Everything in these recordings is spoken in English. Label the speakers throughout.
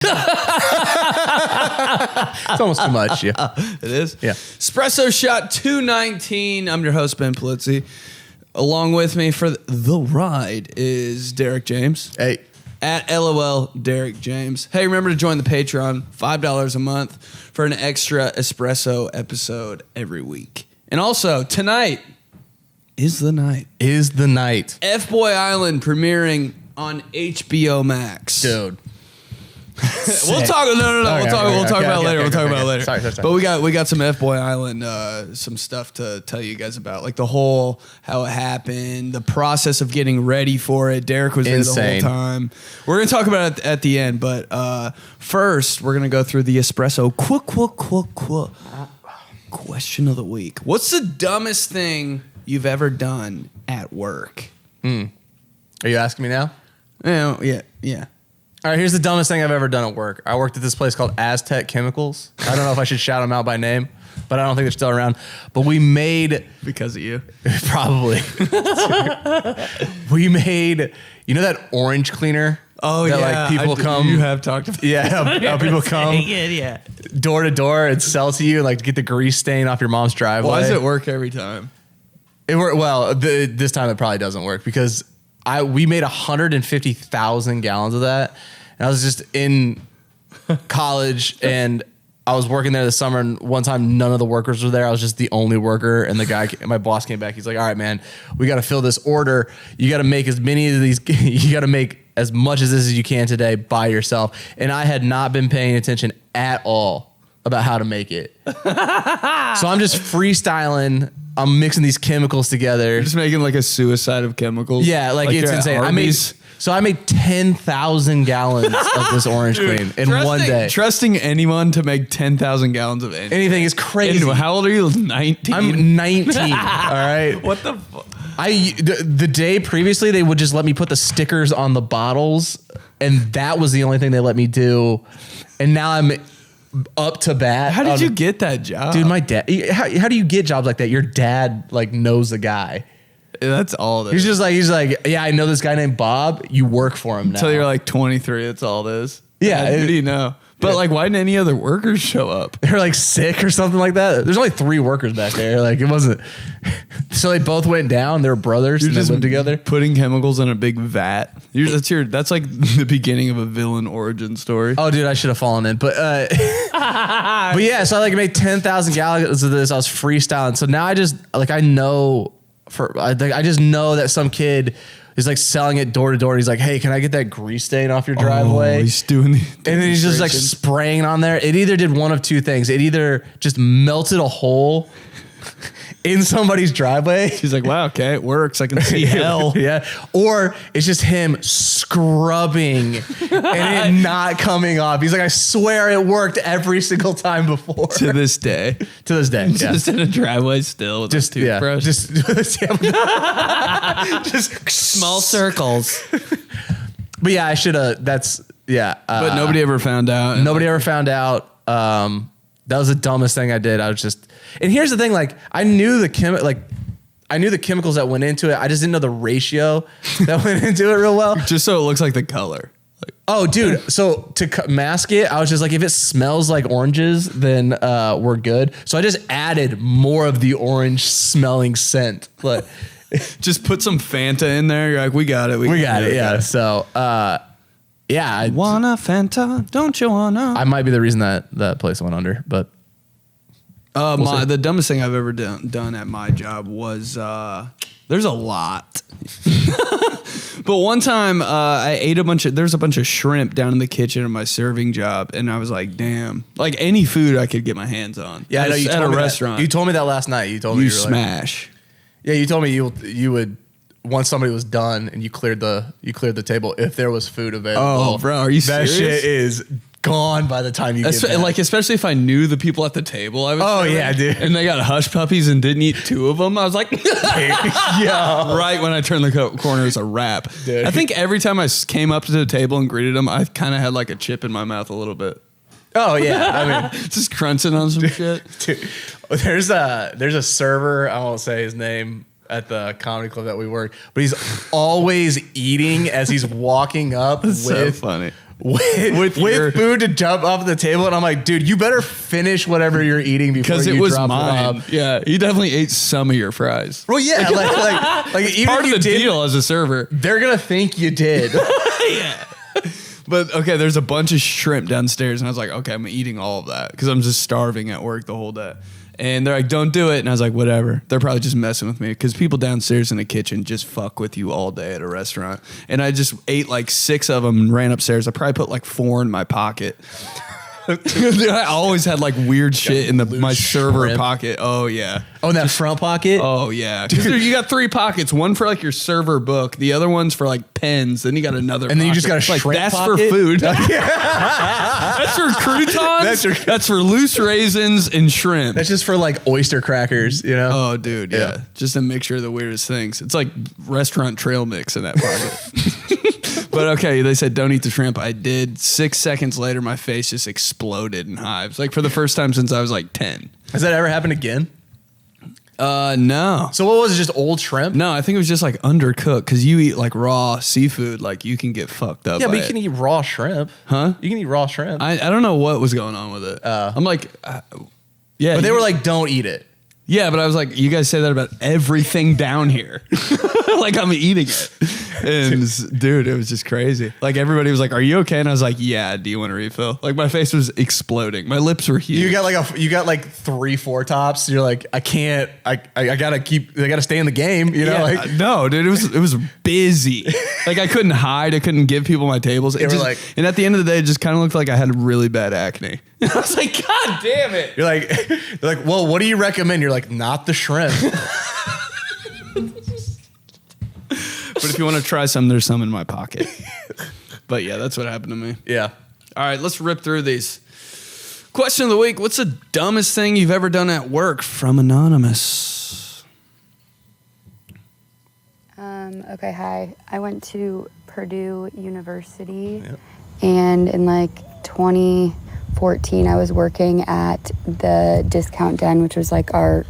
Speaker 1: It's almost too much. Yeah.
Speaker 2: It is?
Speaker 1: Yeah.
Speaker 2: Espresso Shot 219. I'm your host, 𝗵𝗁𝗂𝗀𝗄𝗃. Along with me for the ride is Derek James.
Speaker 1: Hey.
Speaker 2: At LOL Derek James. Hey, remember to join the Patreon. $5 a month for an extra espresso episode every week. And also, tonight is the night.
Speaker 1: Is the night.
Speaker 2: Fboy Island premiering on HBO Max.
Speaker 1: Dude.
Speaker 2: We'll talk. No.
Speaker 1: Okay,
Speaker 2: We'll talk about it later. We'll talk about it later.
Speaker 1: Sorry.
Speaker 2: But we got some Fboy Island, some stuff to tell you guys about, like the whole how it happened, the process of getting ready for it. Derek was there the whole time. We're gonna talk about it at the end, but first we're gonna go through the espresso question of the week. What's the dumbest thing you've ever done at work?
Speaker 1: Are you asking me now?
Speaker 2: Yeah.
Speaker 1: All right, here's the dumbest thing I've ever done at work. I worked at this place called 𝗙𝗏𝗡 Chemicals. I don't know if I should shout them out by name, but I don't think they're still around. But we made...
Speaker 2: Because of you?
Speaker 1: Probably. We made... You know that orange cleaner?
Speaker 2: Oh,
Speaker 1: that,
Speaker 2: yeah.
Speaker 1: Like, people come...
Speaker 2: You have talked about
Speaker 1: how people come door to door and sell to you, like, to get the grease stain off your mom's driveway.
Speaker 2: Why does it work every time?
Speaker 1: It worked well. This time it probably doesn't work because... we made 150,000 gallons of that. And I was just in college and I was working there this summer, and one time none of the workers were there. I was just the only worker, and my boss came back. He's like, all right, man, we got to fill this order. You got to make as many of these. You got to make as much as this as you can today by yourself. And I had not been paying attention at all about how to make it. So I'm just freestyling. I'm mixing these chemicals together.
Speaker 2: You're just making like a suicide of chemicals.
Speaker 1: Yeah, like it's insane. I made 10,000 gallons of this orange clean in one day.
Speaker 2: Trusting anyone to make 10,000 gallons of
Speaker 1: anything is crazy.
Speaker 2: Anyway, how old are you? 19?
Speaker 1: I'm 19. All right.
Speaker 2: What the fuck?
Speaker 1: The day previously, they would just let me put the stickers on the bottles, and that was the only thing they let me do. And now I'm up to bat.
Speaker 2: How did you get that job?
Speaker 1: Dude, my dad. How do you get jobs like that? Your dad like knows the guy.
Speaker 2: That's all that
Speaker 1: he's like, yeah, I know this guy named Bob. You work for him now.
Speaker 2: Until you're like 23, that's all it is.
Speaker 1: Yeah.
Speaker 2: Who do you know? But like, why didn't any other workers show up?
Speaker 1: They're like sick or something like that. There's only 3 workers back there. Like, it wasn't. So they both went down. They were brothers. They lived together.
Speaker 2: Putting chemicals in a big vat. That's like the beginning of a villain origin story.
Speaker 1: Oh, dude, I should have fallen in. But yeah, so I like made 10,000 gallons of this. I was freestyling. So now I just know that some kid is like selling it door to door. He's like, hey, can I get that grease stain off your driveway?
Speaker 2: Oh, he's doing the
Speaker 1: and then he's just like spraying on there. It either did one of two things. It either just melted a hole in somebody's driveway.
Speaker 2: He's like, wow, okay, it works. I can see hell.
Speaker 1: Yeah. Or it's just him scrubbing and it not coming off. He's like, I swear it worked every single time before.
Speaker 2: To this day.
Speaker 1: Yeah.
Speaker 2: Just in a driveway still with
Speaker 1: just,
Speaker 2: a toothbrush.
Speaker 1: Just
Speaker 2: small circles.
Speaker 1: But yeah, I should have. But
Speaker 2: nobody ever found out.
Speaker 1: Nobody ever found out. That was the dumbest thing I did. I was just, and here's the thing, like I knew the chemicals that went into it. I just didn't know the ratio that went into it real well.
Speaker 2: Just so it looks like the color. Like,
Speaker 1: oh, dude. So to mask it, I was just like, if it smells like oranges, then we're good. So I just added more of the orange smelling scent. But
Speaker 2: just put some Fanta in there. You're like, we got it.
Speaker 1: We got it. Yeah. So, yeah.
Speaker 2: Wanna Fanta? Don't you wanna?
Speaker 1: I might be the reason that place went under, but.
Speaker 2: The dumbest thing I've ever done at my job was, there's a lot. But one time I ate there's a bunch of shrimp down in the kitchen of my serving job. And I was like, damn, like any food I could get my hands on.
Speaker 1: Yeah, I know you
Speaker 2: at
Speaker 1: told
Speaker 2: a
Speaker 1: me
Speaker 2: restaurant.
Speaker 1: That. You told me that last night. You told me
Speaker 2: you smash.
Speaker 1: Yeah, you told me you would once somebody was done and you cleared the table if there was food available.
Speaker 2: Oh, bro, are you serious?
Speaker 1: That shit is gone by the time you get back.
Speaker 2: Like, especially if I knew the people at the table I was serving,
Speaker 1: yeah, dude.
Speaker 2: And they got hush puppies and didn't eat 2 of them. I was like,
Speaker 1: yeah.
Speaker 2: Right when I turned the corner, it's a wrap. Dude. I think every time I came up to the table and greeted them, I kind of had like a chip in my mouth a little bit.
Speaker 1: Oh yeah, I mean,
Speaker 2: just crunching on some shit.
Speaker 1: Dude, there's a server, I won't say his name, at the comedy club that we work, but he's always eating as he's walking up
Speaker 2: so funny.
Speaker 1: with food to jump off the table, and I'm like, dude, you better finish whatever you're eating before you
Speaker 2: because it was
Speaker 1: drop
Speaker 2: mine.
Speaker 1: it off.
Speaker 2: Yeah, you definitely ate some of your fries.
Speaker 1: Well, yeah, like even
Speaker 2: Part
Speaker 1: if
Speaker 2: of
Speaker 1: you
Speaker 2: the
Speaker 1: did,
Speaker 2: deal as a server.
Speaker 1: they're gonna think you did.
Speaker 2: Yeah. But okay, there's a bunch of shrimp downstairs, and I was like, okay, I'm eating all of that because I'm just starving at work the whole day. And they're like, don't do it. And I was like, whatever. They're probably just messing with me because people downstairs in the kitchen just fuck with you all day at a restaurant. And I just ate like 6 of them and ran upstairs. I probably put like 4 in my pocket. I always had like weird shit in my server
Speaker 1: shrimp.
Speaker 2: pocket. Oh, yeah.
Speaker 1: Oh, in that front pocket?
Speaker 2: Oh, yeah. Because you got 3 pockets. One for like your server book. The other one's for like pens. Then you got another
Speaker 1: And then you just got a
Speaker 2: It's like,
Speaker 1: shrimp
Speaker 2: that's
Speaker 1: pocket?
Speaker 2: for food. That's for croutons. That's for loose raisins and shrimp.
Speaker 1: That's just for like oyster crackers, you know?
Speaker 2: Oh, dude, yeah. Just a mixture of the weirdest things. It's like restaurant trail mix in that pocket. But okay, they said don't eat the shrimp. I did. 6 seconds later, my face just exploded in hives. Like for the first time since I was like 10.
Speaker 1: Has that ever happened again?
Speaker 2: No.
Speaker 1: So what was it, just old shrimp?
Speaker 2: No, I think it was just like undercooked because you eat like raw seafood, like you can get fucked up.
Speaker 1: Yeah,
Speaker 2: by
Speaker 1: but you
Speaker 2: it.
Speaker 1: can eat raw shrimp.
Speaker 2: Huh?
Speaker 1: You can eat raw shrimp.
Speaker 2: I don't know what was going on with it. I'm like, yeah.
Speaker 1: But they were like, don't eat it.
Speaker 2: Yeah, but I was like, you guys say that about everything down here. Like I'm eating it. And dude, it was just crazy. Like everybody was like, are you okay? And I was like, yeah, do you want a refill? Like my face was exploding. My lips were huge.
Speaker 1: You got like 3-4 tops. You're like, I can't, I gotta stay in the game. You know,
Speaker 2: Yeah,
Speaker 1: like
Speaker 2: no, dude, it was busy. Like I couldn't hide. I couldn't give people my tables. And at the end of the day, it just kind of looked like I had really bad acne. I was like, God damn it.
Speaker 1: you're like, they're like, well, what do you recommend? You're like, not the shrimp.
Speaker 2: But if you want to try some, there's some in my pocket. But yeah, that's what happened to me.
Speaker 1: Yeah.
Speaker 2: All right, let's rip through these. Question of the week. What's the dumbest thing you've ever done at work? From Anonymous.
Speaker 3: Okay, hi. I went to Purdue University, and in like 2014, I was working at the Discount Den, which was like our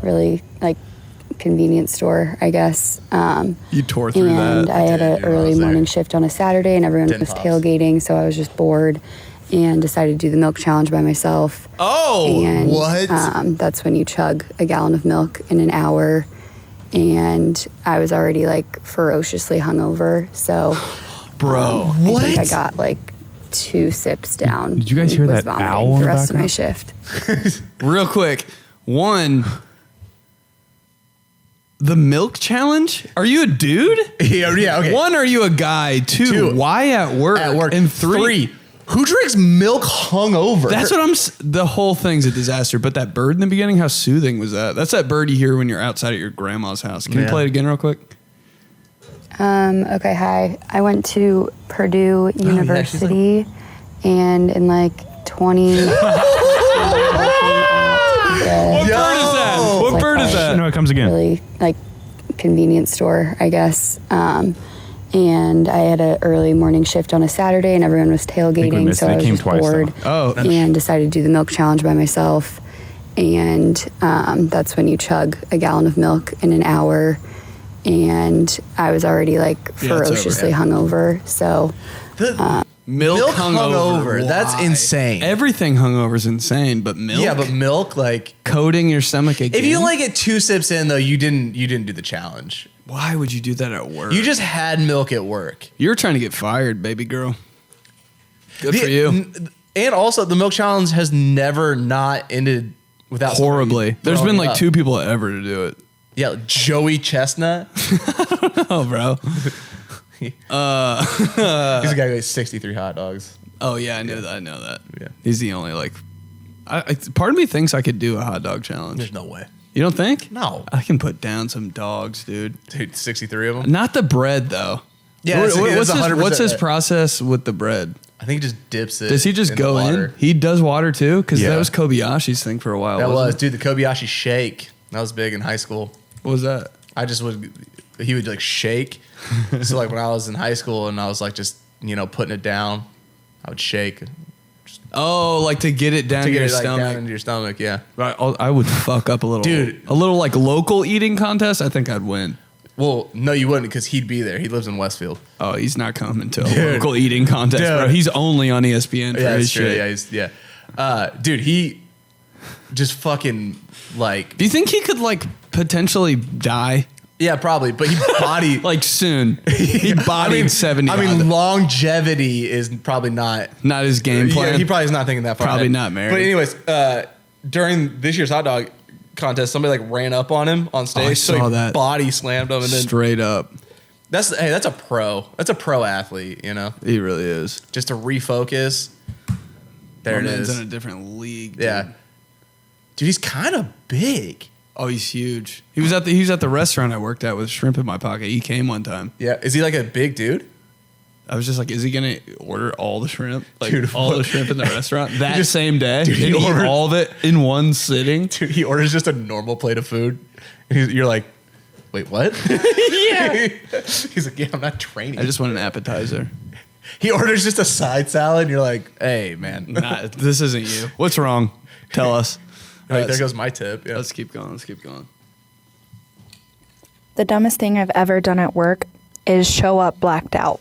Speaker 3: really like convenience store, I guess.
Speaker 2: You tore through that.
Speaker 3: And I had an early morning shift on a Saturday, and everyone was tailgating, so I was just bored and decided to do the milk challenge by myself.
Speaker 2: Oh,
Speaker 3: and,
Speaker 1: what?
Speaker 3: That's when you chug a gallon of milk in an hour, and I was already like ferociously hungover, so
Speaker 2: bro,
Speaker 3: I think I got like 2 sips down.
Speaker 4: Did you guys hear that owl in
Speaker 3: the
Speaker 4: the
Speaker 3: rest of my
Speaker 4: background?
Speaker 3: shift?
Speaker 2: real quick. One, the milk challenge? Are you a dude?
Speaker 1: Yeah, okay.
Speaker 2: 1, are you a guy? 2, why at work?
Speaker 1: At work.
Speaker 2: And 3,
Speaker 1: who drinks milk hungover?
Speaker 2: that's what the whole thing's a disaster. But that bird in the beginning, how soothing was that? That's that bird you hear when you're outside at your grandma's house. Can you play it again real quick?
Speaker 3: Okay, hi. I went to Purdue University, and in like 20...
Speaker 2: What bird is that?
Speaker 4: No, it comes again.
Speaker 3: Really like convenience store, I guess. And I had an early morning shift on a Saturday, and everyone was tailgating,
Speaker 4: missed
Speaker 3: so
Speaker 4: it. It
Speaker 3: I was
Speaker 4: came
Speaker 3: just
Speaker 4: twice,
Speaker 3: bored.
Speaker 2: though. Oh.
Speaker 3: And decided to do the milk challenge by myself. And that's when you chug a gallon of milk in an hour. And I was already like ferociously hungover, so.
Speaker 2: Milk hungover.
Speaker 1: That's
Speaker 2: Why?
Speaker 1: insane.
Speaker 2: Everything hungover is insane, but milk.
Speaker 1: Yeah, but milk, like,
Speaker 2: coating your stomach again.
Speaker 1: if you only get 2 sips in, though, you didn't do the challenge.
Speaker 2: Why would you do that at work?
Speaker 1: You just had milk at work.
Speaker 2: You're trying to get fired, baby girl. Good for you.
Speaker 1: And also, the milk challenge has never not ended without
Speaker 2: Horribly. There's been like 2 people ever to do it.
Speaker 1: Yeah, like Joey Chestnut.
Speaker 2: Oh, bro.
Speaker 1: He's a guy who ate 63 hot dogs.
Speaker 2: Oh yeah, I know that.
Speaker 1: Yeah.
Speaker 2: He's the only like. Part of me thinks I could do a hot dog challenge.
Speaker 1: There's no way.
Speaker 2: You don't think?
Speaker 1: No.
Speaker 2: I can put down some dogs, dude.
Speaker 1: Dude, 63 of them?
Speaker 2: Not the bread though.
Speaker 1: Yeah,
Speaker 2: What's his process with the bread?
Speaker 1: I think he just dips it.
Speaker 2: Does he just go in? He does water too? Because
Speaker 1: Yeah.
Speaker 2: that was Kobayashi's thing for a while.
Speaker 1: That was,
Speaker 2: wasn't it?
Speaker 1: dude, the 𝗀𝘅𝗰𝗀𝗀 shake. That was big in high school.
Speaker 2: What was that?
Speaker 1: He would like shake. So like when I was in high school and I was like just, putting it down, I would shake.
Speaker 2: Oh, like to get it down
Speaker 1: To
Speaker 2: to
Speaker 1: get
Speaker 2: your
Speaker 1: it like
Speaker 2: stomach.
Speaker 1: down into your stomach, yeah.
Speaker 2: Right, I would fuck up a little.
Speaker 1: Dude.
Speaker 2: A little like local eating contest, I think I'd win.
Speaker 1: Well, no, you wouldn't because he'd be there. He lives in Westfield.
Speaker 2: Oh, he's not coming to a local eating contest, bro. He's only on ESPN for his shit.
Speaker 1: Yeah. Dude, he just fucking like.
Speaker 2: Do you think he could like potentially die?
Speaker 1: Yeah, probably. But he body
Speaker 2: like soon. He bodied 70.
Speaker 1: I mean, longevity is probably not
Speaker 2: his game plan.
Speaker 1: Yeah, he probably is not thinking that far.
Speaker 2: Probably
Speaker 1: ahead.
Speaker 2: not married.
Speaker 1: But anyways, during this year's hot dog contest, somebody like ran up on him on stage.
Speaker 2: I saw that.
Speaker 1: Body slammed him and then
Speaker 2: straight up.
Speaker 1: That's a pro. That's a pro athlete, you know?
Speaker 2: He really is.
Speaker 1: Just to refocus. There it is.
Speaker 2: He's in a different league. Dude.
Speaker 1: Yeah. Dude, he's kind of big.
Speaker 2: Oh, he's huge. He was at the restaurant I worked at with shrimp in my pocket. He came one time.
Speaker 1: Yeah. Is he like a big dude?
Speaker 2: I was just like, is he gonna order all the shrimp? Like
Speaker 1: dude,
Speaker 2: all the shrimp in the restaurant that same day?
Speaker 1: Dude, he ordered
Speaker 2: all of it in one sitting.
Speaker 1: Dude, he orders just a normal plate of food. You're like, wait, what?
Speaker 2: Yeah.
Speaker 1: He's like, yeah, I'm not training.
Speaker 2: I just want an appetizer.
Speaker 1: He orders just a side salad. You're like, hey, man.
Speaker 2: Nah, this isn't you. What's wrong? Tell us.
Speaker 1: Like, there goes my tip. Yeah.
Speaker 2: Let's keep going.
Speaker 4: The dumbest thing I've ever done at work is show up blacked out.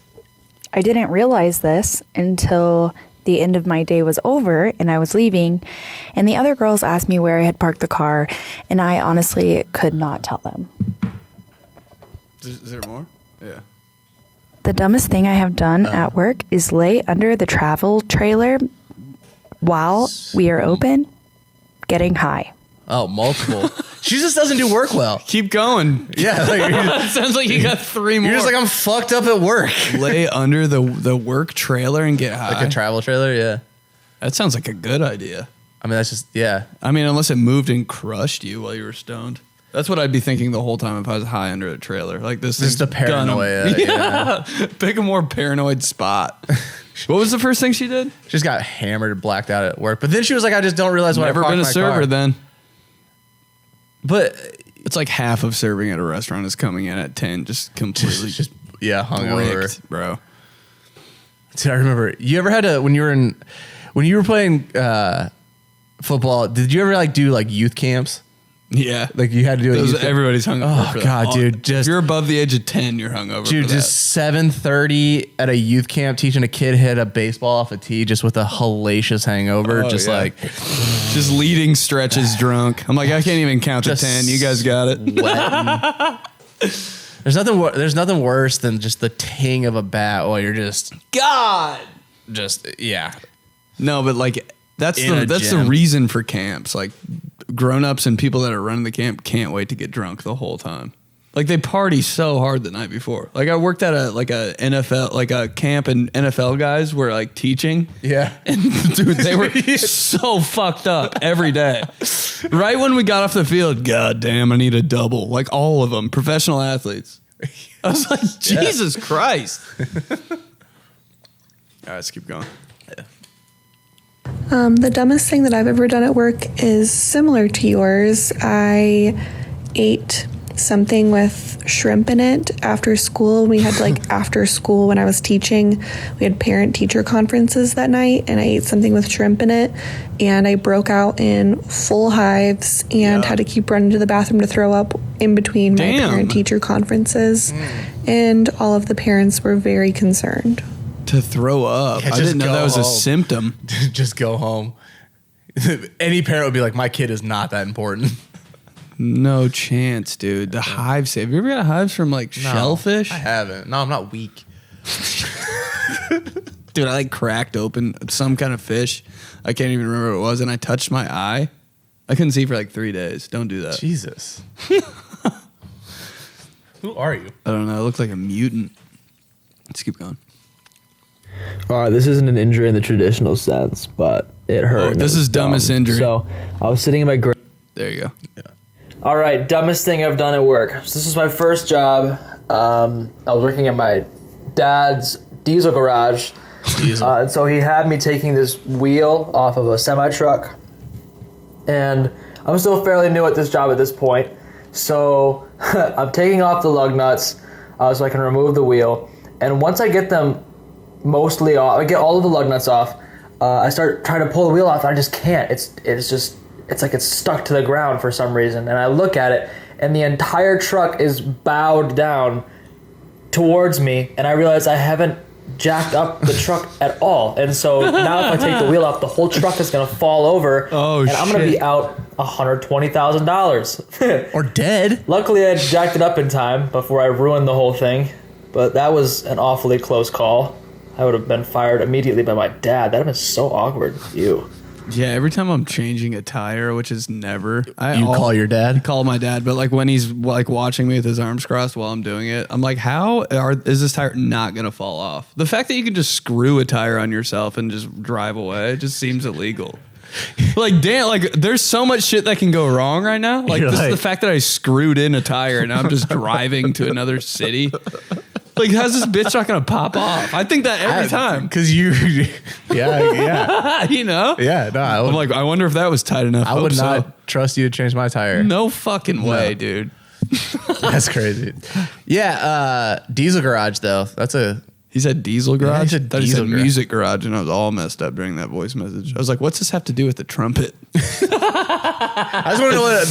Speaker 4: I didn't realize this until the end of my day was over and I was leaving, and the other girls asked me where I had parked the car, and I honestly could not tell them.
Speaker 2: Is there more? Yeah.
Speaker 4: The dumbest thing I have done at work is lay under the travel trailer while we are open, getting high.
Speaker 1: Oh, multiple. She just doesn't do work well.
Speaker 2: Keep going.
Speaker 1: Yeah. Like,
Speaker 2: sounds like you got 3 more.
Speaker 1: You're just like, I'm fucked up at work.
Speaker 2: Lay under the work trailer and get high.
Speaker 1: Like a travel trailer, yeah.
Speaker 2: That sounds like a good idea.
Speaker 1: I mean, that's just, yeah.
Speaker 2: I mean, unless it moved and crushed you while you were stoned. That's what I'd be thinking the whole time if I was high under a trailer. Like this is
Speaker 1: just a paranoia. Yeah.
Speaker 2: Pick a more paranoid spot. What was the first thing she did?
Speaker 1: She just got hammered and blacked out at work. But then she was like, I just don't realize what
Speaker 2: Never been a server then.
Speaker 1: But
Speaker 2: it's like half of serving at a restaurant is coming in at 10, just completely
Speaker 1: hungover,
Speaker 2: bro.
Speaker 1: Dude, I remember you ever had when you were playing football. Did you ever like do like youth camps?
Speaker 2: Yeah,
Speaker 1: like you had to do it.
Speaker 2: Everybody's hungover.
Speaker 1: Oh god, dude!
Speaker 2: If you're above the age of 10, you're hungover.
Speaker 1: Dude, just 7:30 at a youth camp teaching a kid hit a baseball off a tee just with a hellacious hangover.
Speaker 2: Just leading stretches drunk. I'm like, I can't even count to 10. You guys got it.
Speaker 1: There's nothing worse than just the ting of a bat while you're just yeah.
Speaker 2: No, but like that's the reason for camps. Like grown-ups and people that are running the camp can't wait to get drunk the whole time. Like they party so hard the night before. Like I worked at a NFL, like a camp, and NFL guys were like teaching.
Speaker 1: Yeah.
Speaker 2: And dude, they were so fucked up every day. Right when we got off the field, god damn, I need a double. Like all of them, professional athletes. I was like, Jesus Christ. All right, let's keep going.
Speaker 5: The dumbest thing that I've ever done at work is similar to yours. I ate something with shrimp in it after school. We had like after school when I was teaching, we had parent-teacher conferences that night, and I ate something with shrimp in it, and I broke out in full hives and had to keep running to the bathroom to throw up in between my parent-teacher conferences, and all of the parents were very concerned.
Speaker 2: To throw up.
Speaker 1: Yeah,
Speaker 2: I didn't know that was a symptom.
Speaker 1: Just go home. Any parent would be like, my kid is not that important.
Speaker 2: No chance, dude. The hives. Have you ever got hives from like shellfish?
Speaker 1: I haven't. No, I'm not weak.
Speaker 2: Dude, I like cracked open some kind of fish. I can't even remember what it was, and I touched my eye. I couldn't see for like 3 days. Don't do that.
Speaker 1: Jesus. Who are you?
Speaker 2: I don't know. I look like a mutant. Let's keep going.
Speaker 6: All right, this isn't an injury in the traditional sense, but it hurt.
Speaker 2: This is dumbest injury.
Speaker 6: So I was sitting in my
Speaker 2: There you go.
Speaker 1: Yeah.
Speaker 6: All right, dumbest thing I've done at work. So this was my first job. I was working at my dad's diesel garage. And so he had me taking this wheel off of a semi-truck. And I'm still fairly new at this job at this point. So I'm taking off the lug nuts so I can remove the wheel. And once I get them mostly off, I get all of the lug nuts off, I start trying to pull the wheel off, and I just can't. It's like it's stuck to the ground for some reason. And I look at it, and the entire truck is bowed down towards me, and I realize I haven't jacked up the truck at all. And so now if I take the wheel off, the whole truck is going to fall over, and I'm going to be out $120,000.
Speaker 1: Or dead.
Speaker 6: Luckily, I jacked it up in time before I ruined the whole thing, but that was an awfully close call. I would have been fired immediately by my dad. That would have been so awkward. Ew.
Speaker 2: Yeah, every time I'm changing a tire, which is never.
Speaker 1: You call your dad?
Speaker 2: I call my dad, but like when he's like watching me with his arms crossed while I'm doing it, I'm like, is this tire not going to fall off? The fact that you can just screw a tire on yourself and just drive away just seems illegal. Like, damn, like there's so much shit that can go wrong right now. Like, this is the fact that I screwed in a tire and I'm just driving to another city. Like, how's this bitch not gonna pop off? I think that every time.
Speaker 1: Because yeah.
Speaker 2: You know?
Speaker 1: Yeah, no.
Speaker 2: I'm like, I wonder if that was tight enough.
Speaker 1: I would not trust you to change my tire.
Speaker 2: No fucking way, dude.
Speaker 1: That's crazy. Yeah, Diesel Garage, though. That's a...
Speaker 2: He said Diesel Garage?
Speaker 1: he said
Speaker 2: Thought he
Speaker 1: Diesel
Speaker 2: said
Speaker 1: Garage.
Speaker 2: Music Garage, and I was all messed up during that voice message. I was like, what's this have to do with the trumpet?
Speaker 1: I just want to know what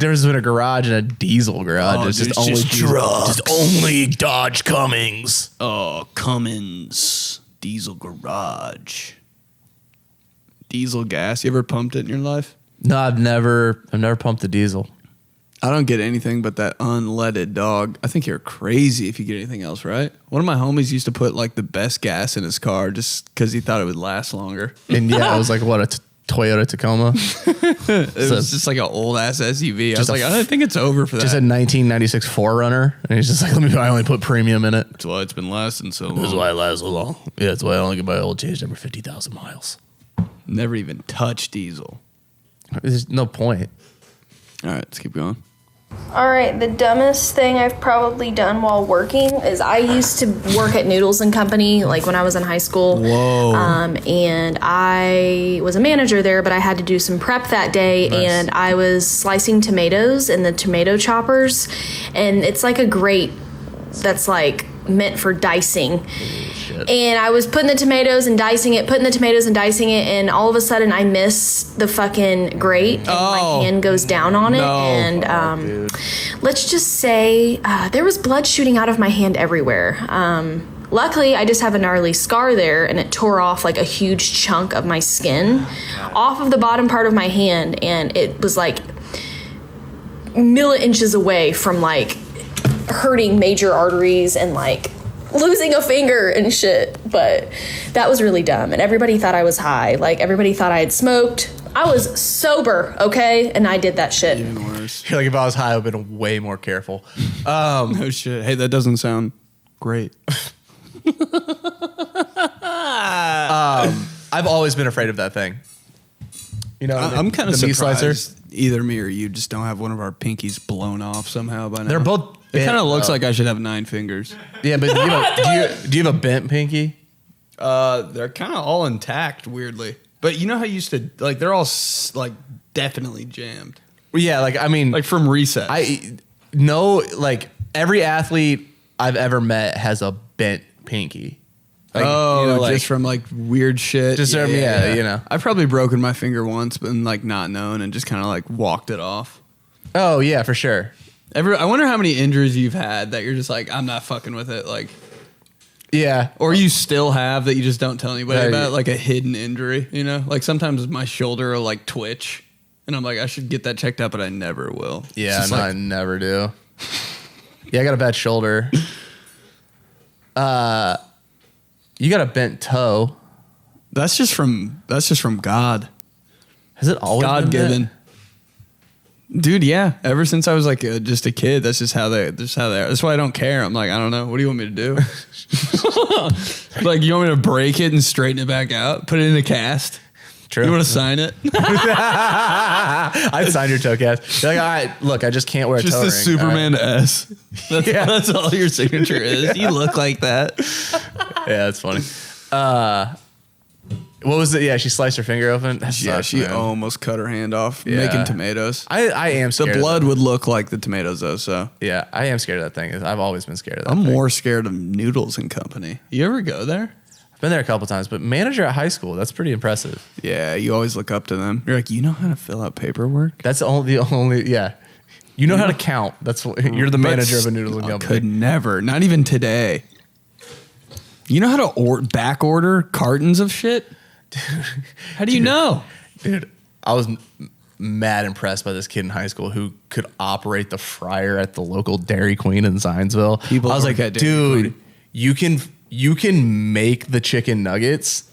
Speaker 1: there's been a garage and a diesel garage.
Speaker 2: Oh,
Speaker 1: It's
Speaker 2: dude,
Speaker 1: just
Speaker 2: it's
Speaker 1: only
Speaker 2: just
Speaker 1: diesel.
Speaker 2: trucks.
Speaker 1: Just only Dodge Cummings.
Speaker 2: Oh, Cummins. Diesel Garage. Diesel gas. You ever pumped it in your life?
Speaker 1: No, I've never pumped a diesel.
Speaker 2: I don't get anything but that unleaded dog. I think you're crazy if you get anything else, right? One of my homies used to put like the best gas in his car just because he thought it would last longer.
Speaker 1: And yeah, it was like, what, a Toyota Tacoma?
Speaker 2: It was just like an old ass SUV. I was like, I don't think it's over for that.
Speaker 1: Just a 1996 4Runner. And he's just like, I only put premium in it.
Speaker 2: That's why it's been lasting so long.
Speaker 1: That's why it lasts so long. Yeah, that's why I only get my oil changed every 50,000 miles.
Speaker 2: Never even touched diesel.
Speaker 1: There's no point.
Speaker 2: All right, let's keep going.
Speaker 7: All right, the dumbest thing I've probably done while working is I used to work at Noodles and Company, like when I was in high school.
Speaker 2: Whoa.
Speaker 7: And I was a manager there, but I had to do some prep that day, and I was slicing tomatoes in the tomato choppers, and it's like a grate that's like meant for dicing. And I was putting the tomatoes and dicing it, and all of a sudden I miss the fucking grate, and my hand goes down on it, and let's just say there was blood shooting out of my hand everywhere. Luckily, I just have a gnarly scar there, and it tore off like a huge chunk of my skin off of the bottom part of my hand, and it was like milli-inches away from like hurting major arteries and like losing a finger and shit. But that was really dumb, and everybody thought I was high. Like, everybody thought I had smoked. I was sober, okay? And I did that shit.
Speaker 2: Even worse.
Speaker 1: Like, if I was high, I would have been way more careful.
Speaker 2: No shit. Hey, that doesn't sound great.
Speaker 1: I've always been afraid of that thing. You know,
Speaker 2: I'm kind of
Speaker 1: the meat
Speaker 2: surprised either me or you just don't have one of our pinkies blown off somehow by now.
Speaker 1: They're both
Speaker 2: It
Speaker 1: bent,
Speaker 2: kind of looks
Speaker 1: though.
Speaker 2: like I should have 9 fingers.
Speaker 1: Yeah, but do you have a bent pinky?
Speaker 2: They're kind of all intact, weirdly. But you know how you used to, like, they're all like definitely jammed.
Speaker 1: Well, yeah, like, I mean,
Speaker 2: Like from recess.
Speaker 1: I know, like, every athlete I've ever met has a bent pinky. Like,
Speaker 2: oh,
Speaker 1: you know, like,
Speaker 2: just from like weird shit.
Speaker 1: Just from- yeah, you know.
Speaker 2: I've probably broken my finger once, but like not known and just kind of like walked it off.
Speaker 1: oh yeah, for sure.
Speaker 2: I wonder how many injuries you've had that you're just like, I'm not fucking with it. Like,
Speaker 1: Yeah,
Speaker 2: or you still have that you just don't tell anybody
Speaker 1: Yeah,
Speaker 2: about, like a hidden injury, you know? Like sometimes my shoulder will like twitch and I'm like, I should get that checked out, but I never will. It's
Speaker 1: yeah,
Speaker 2: just
Speaker 1: no,
Speaker 2: like,
Speaker 1: I never do. Yeah, I got a bad shoulder. You got a bent toe.
Speaker 2: that's just from God.
Speaker 1: Has it always
Speaker 2: God
Speaker 1: been
Speaker 2: given.
Speaker 1: bent?
Speaker 2: Dude, yeah. Ever since I was like just a kid, that's just how they are. That's why I don't care. I'm like, I don't know. What do you want me to do? Like, you want me to break it and straighten it back out? Put it in a cast?
Speaker 1: True.
Speaker 2: You want to sign it?
Speaker 1: I'd sign your toe cast. You're like, all right, look, I just can't wear a
Speaker 2: Just
Speaker 1: toe
Speaker 2: the
Speaker 1: ring.
Speaker 2: Superman S. That's all your signature is. You look like that.
Speaker 1: Yeah, that's funny. What was it? Yeah, she sliced her finger open. That
Speaker 2: Yeah,
Speaker 1: sucks,
Speaker 2: she
Speaker 1: man.
Speaker 2: almost cut her hand off
Speaker 1: Yeah.
Speaker 2: making tomatoes.
Speaker 1: I am
Speaker 2: The
Speaker 1: scared.
Speaker 2: blood
Speaker 1: of
Speaker 2: would look like the tomatoes, though, so.
Speaker 1: that. Yeah, I am scared of that thing. I've always been scared of that
Speaker 2: I'm
Speaker 1: thing.
Speaker 2: more scared of Noodles and Company. You ever go there?
Speaker 1: I've been there a couple times, but manager at high school, that's pretty impressive.
Speaker 2: Yeah, you always look up to them. You're like, you know how to fill out paperwork?
Speaker 1: That's the only yeah. You know how to count. That's what you're the manager of a noodles and company.
Speaker 2: Could never. Not even today. You know how to back order cartons of shit? Dude, how do you know?
Speaker 1: Dude, I was mad impressed by this kid in high school who could operate the fryer at the local Dairy Queen in Zionsville. I was like, dude, you can make the chicken nuggets.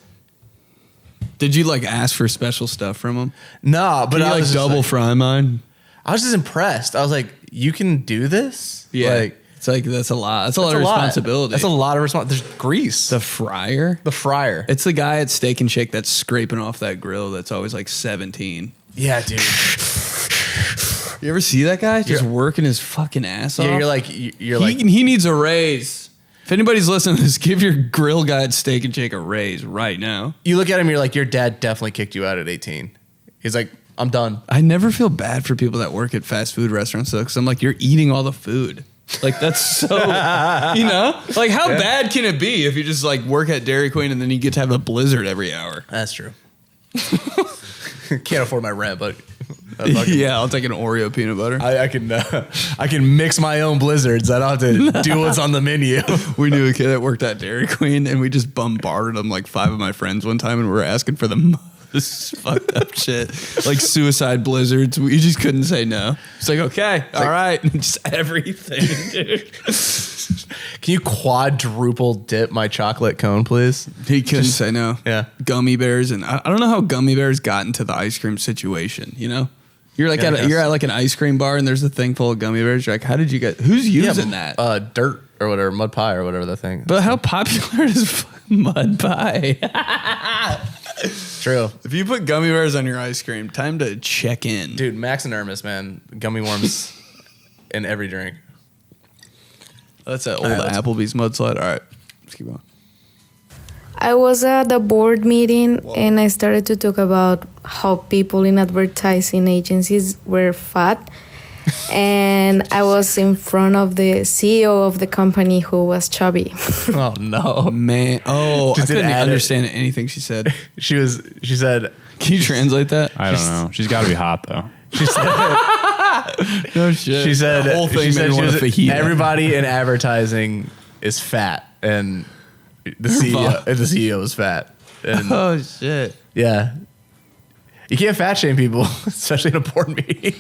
Speaker 2: Did you like ask for special stuff from him?
Speaker 1: No, but
Speaker 2: I was like double fry mine.
Speaker 1: I was just impressed. I was like, you can do this?
Speaker 2: Yeah.
Speaker 1: Like,
Speaker 2: it's like, that's a lot. That's a lot of responsibility.
Speaker 1: That's a lot of responsibility. There's grease.
Speaker 2: The fryer?
Speaker 1: The fryer.
Speaker 2: It's the guy at Steak and Shake that's scraping off that grill that's always like 17.
Speaker 1: Yeah, dude.
Speaker 2: You ever see that guy just working his fucking ass off?
Speaker 1: Yeah, you're like,
Speaker 2: he needs a raise. If anybody's listening to this, give your grill guy at Steak and Shake a raise right now.
Speaker 1: You look at him, you're like, your dad definitely kicked you out at 18. He's like, I'm done.
Speaker 2: I never feel bad for people that work at fast food restaurants though, because I'm like, you're eating all the food. Like that's so, you know, like how bad can it be if you just like work at Dairy Queen and then you get to have a blizzard every hour?
Speaker 1: That's true. Can't afford my rent, but
Speaker 2: yeah, I'll take an Oreo peanut butter.
Speaker 1: I can mix my own blizzards. I don't have to do what's on the menu.
Speaker 2: We knew a kid that worked at Dairy Queen, and we just bombarded him like 5 of my friends one time, and we were asking for the most fucked up shit, like suicide blizzards. We just couldn't say no. It's like, okay, all right, just everything, dude.
Speaker 1: Can you quadruple dip my chocolate cone, please?
Speaker 2: He couldn't say no.
Speaker 1: Yeah.
Speaker 2: Gummy bears, and I don't know how gummy bears got into the ice cream situation, you know? You're like you're at like an ice cream bar and there's a thing full of gummy bears. You're like, how did you get? Who's using that?
Speaker 1: Dirt or whatever, mud pie or whatever the thing.
Speaker 2: But how popular is mud pie?
Speaker 1: True.
Speaker 2: If you put gummy bears on your ice cream, time to check in,
Speaker 1: dude. Max and Ernest, man, gummy worms in every drink.
Speaker 2: That's that old Applebee's mudslide. All right, let's keep going.
Speaker 8: I was at the board meeting and I started to talk about how people in advertising agencies were fat. And I was in front of the CEO of the company who was chubby.
Speaker 1: Oh no,
Speaker 2: man! Oh, I couldn't understand anything she said.
Speaker 1: She said,
Speaker 2: "Can you translate that?"
Speaker 9: I don't know. She's got to be hot though.
Speaker 1: She said,
Speaker 2: "No shit."
Speaker 1: She said,
Speaker 2: the whole thing
Speaker 1: everybody in advertising is fat, and the CEO is fat. And
Speaker 2: oh shit!
Speaker 1: Yeah, you can't fat shame people, especially in a board meeting.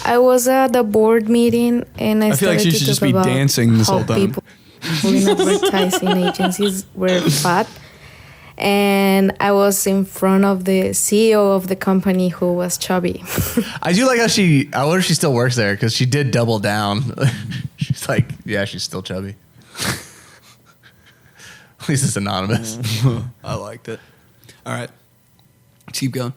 Speaker 8: I was at the board meeting and I
Speaker 2: feel like she should just be dancing this whole time.
Speaker 8: People in advertising agencies were fat. And I was in front of the CEO of the company who was chubby.
Speaker 1: I do like how I wonder if she still works there because she did double down. She's like, yeah, she's still chubby. At least it's anonymous.
Speaker 2: I liked it. All right, let's keep going.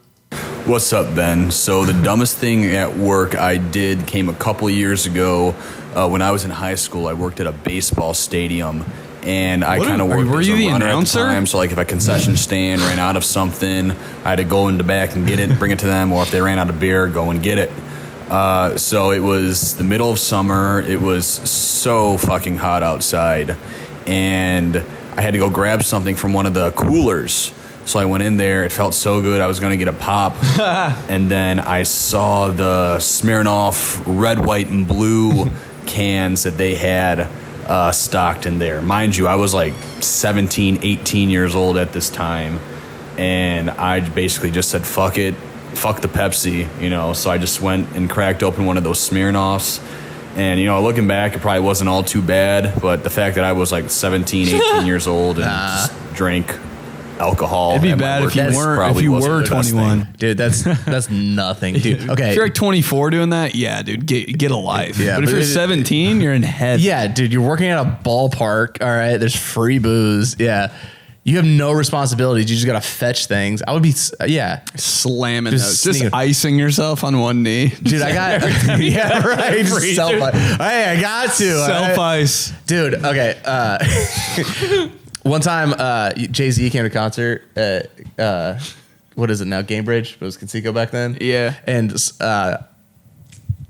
Speaker 10: What's up, Ben? So the dumbest thing at work I did came a couple years ago. When I was in high school, I worked at a baseball stadium, and I kind of worked as a runner at the time. So like if a concession stand ran out of something, I had to go in the back and get it and bring it to them, or if they ran out of beer, go and get it. So it was the middle of summer. It was so fucking hot outside, and I had to go grab something from one of the coolers. So I went in there. It felt so good. I was going to get a pop. And then I saw the Smirnoff red, white, and blue cans that they had stocked in there. Mind you, I was like 17, 18 years old at this time. And I basically just said, fuck it. Fuck the Pepsi, you know. So I just went and cracked open one of those Smirnoffs. And, you know, looking back, it probably wasn't all too bad. But the fact that I was like 17, 18 years old and just drank alcohol.
Speaker 2: It'd be bad if you were 21.
Speaker 1: Dude, that's nothing, dude. Okay.
Speaker 2: If you're like 24 doing that, yeah, dude, get a life. Yeah, but if you're 17, you're in heaven.
Speaker 1: Yeah, dude, you're working at a ballpark, all right? There's free booze. Yeah. You have no responsibilities. You just got to fetch things. I would be,
Speaker 2: slamming those. Just icing yourself on one knee.
Speaker 1: Dude, I got, yeah, right. Self-ice. Hey, I got to.
Speaker 2: Self-ice.
Speaker 1: Right? Dude, okay. One time, Jay-Z came to concert at, what is it now, Gamebridge? It was Conseco back then.
Speaker 2: Yeah.
Speaker 1: And I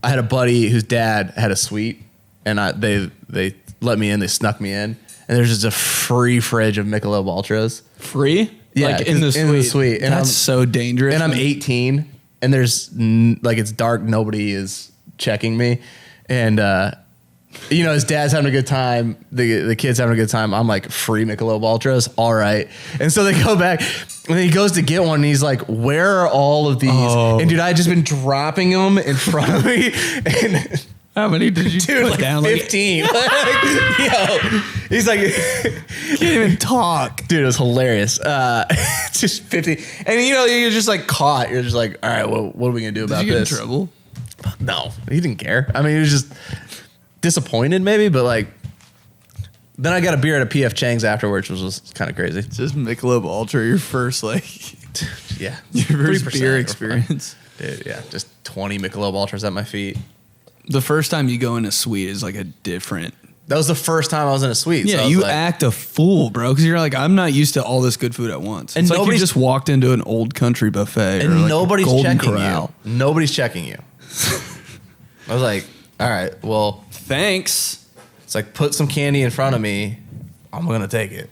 Speaker 1: had a buddy whose dad had a suite, and they let me in. They snuck me in, and there's just a free fridge of Michelob Ultras.
Speaker 2: Free?
Speaker 1: Yeah,
Speaker 2: like in the suite.
Speaker 1: And
Speaker 2: that's so dangerous.
Speaker 1: And I'm 18, and there's like it's dark. Nobody is checking me, and you know, his dad's having a good time, the kid's having a good time. I'm like, free Michelob Ultras, all right. And so they go back, and then he goes to get one, and he's like, where are all of these? And dude, I had just been dropping them in front of me, and
Speaker 2: how many did you
Speaker 1: dude,
Speaker 2: put
Speaker 1: like
Speaker 2: down?
Speaker 1: 15. Yo, he's like,
Speaker 2: can't even talk.
Speaker 1: Dude, it was hilarious. Just 50. And you know, you're just like caught. You're just like, all right, well, what are we gonna do about
Speaker 2: Did you
Speaker 1: this?
Speaker 2: get in trouble?
Speaker 1: No, he didn't care. I mean, he was just disappointed maybe, but like, then I got a beer at a PF Chang's afterwards, which was kind of crazy.
Speaker 2: Just Michelob Ultra, your first
Speaker 1: yeah,
Speaker 2: your first
Speaker 1: 3%
Speaker 2: beer
Speaker 1: or
Speaker 2: experience.
Speaker 1: Dude, yeah, just 20 Michelob Ultras at my feet.
Speaker 2: The first time you go in a suite is like a different.
Speaker 1: That was the first time I was in a suite.
Speaker 2: Yeah,
Speaker 1: so
Speaker 2: you
Speaker 1: like,
Speaker 2: act a fool, bro, because you're like, I'm not used to all this good food at once.
Speaker 1: And
Speaker 2: It's like you
Speaker 1: nobody's-
Speaker 2: just walked into an old country buffet,
Speaker 1: and
Speaker 2: or like
Speaker 1: nobody's
Speaker 2: Golden
Speaker 1: checking
Speaker 2: Corral.
Speaker 1: you. Nobody's checking you. I was like, all right, well,
Speaker 2: Thanks.
Speaker 1: it's like, put some candy in front of me. I'm gonna take it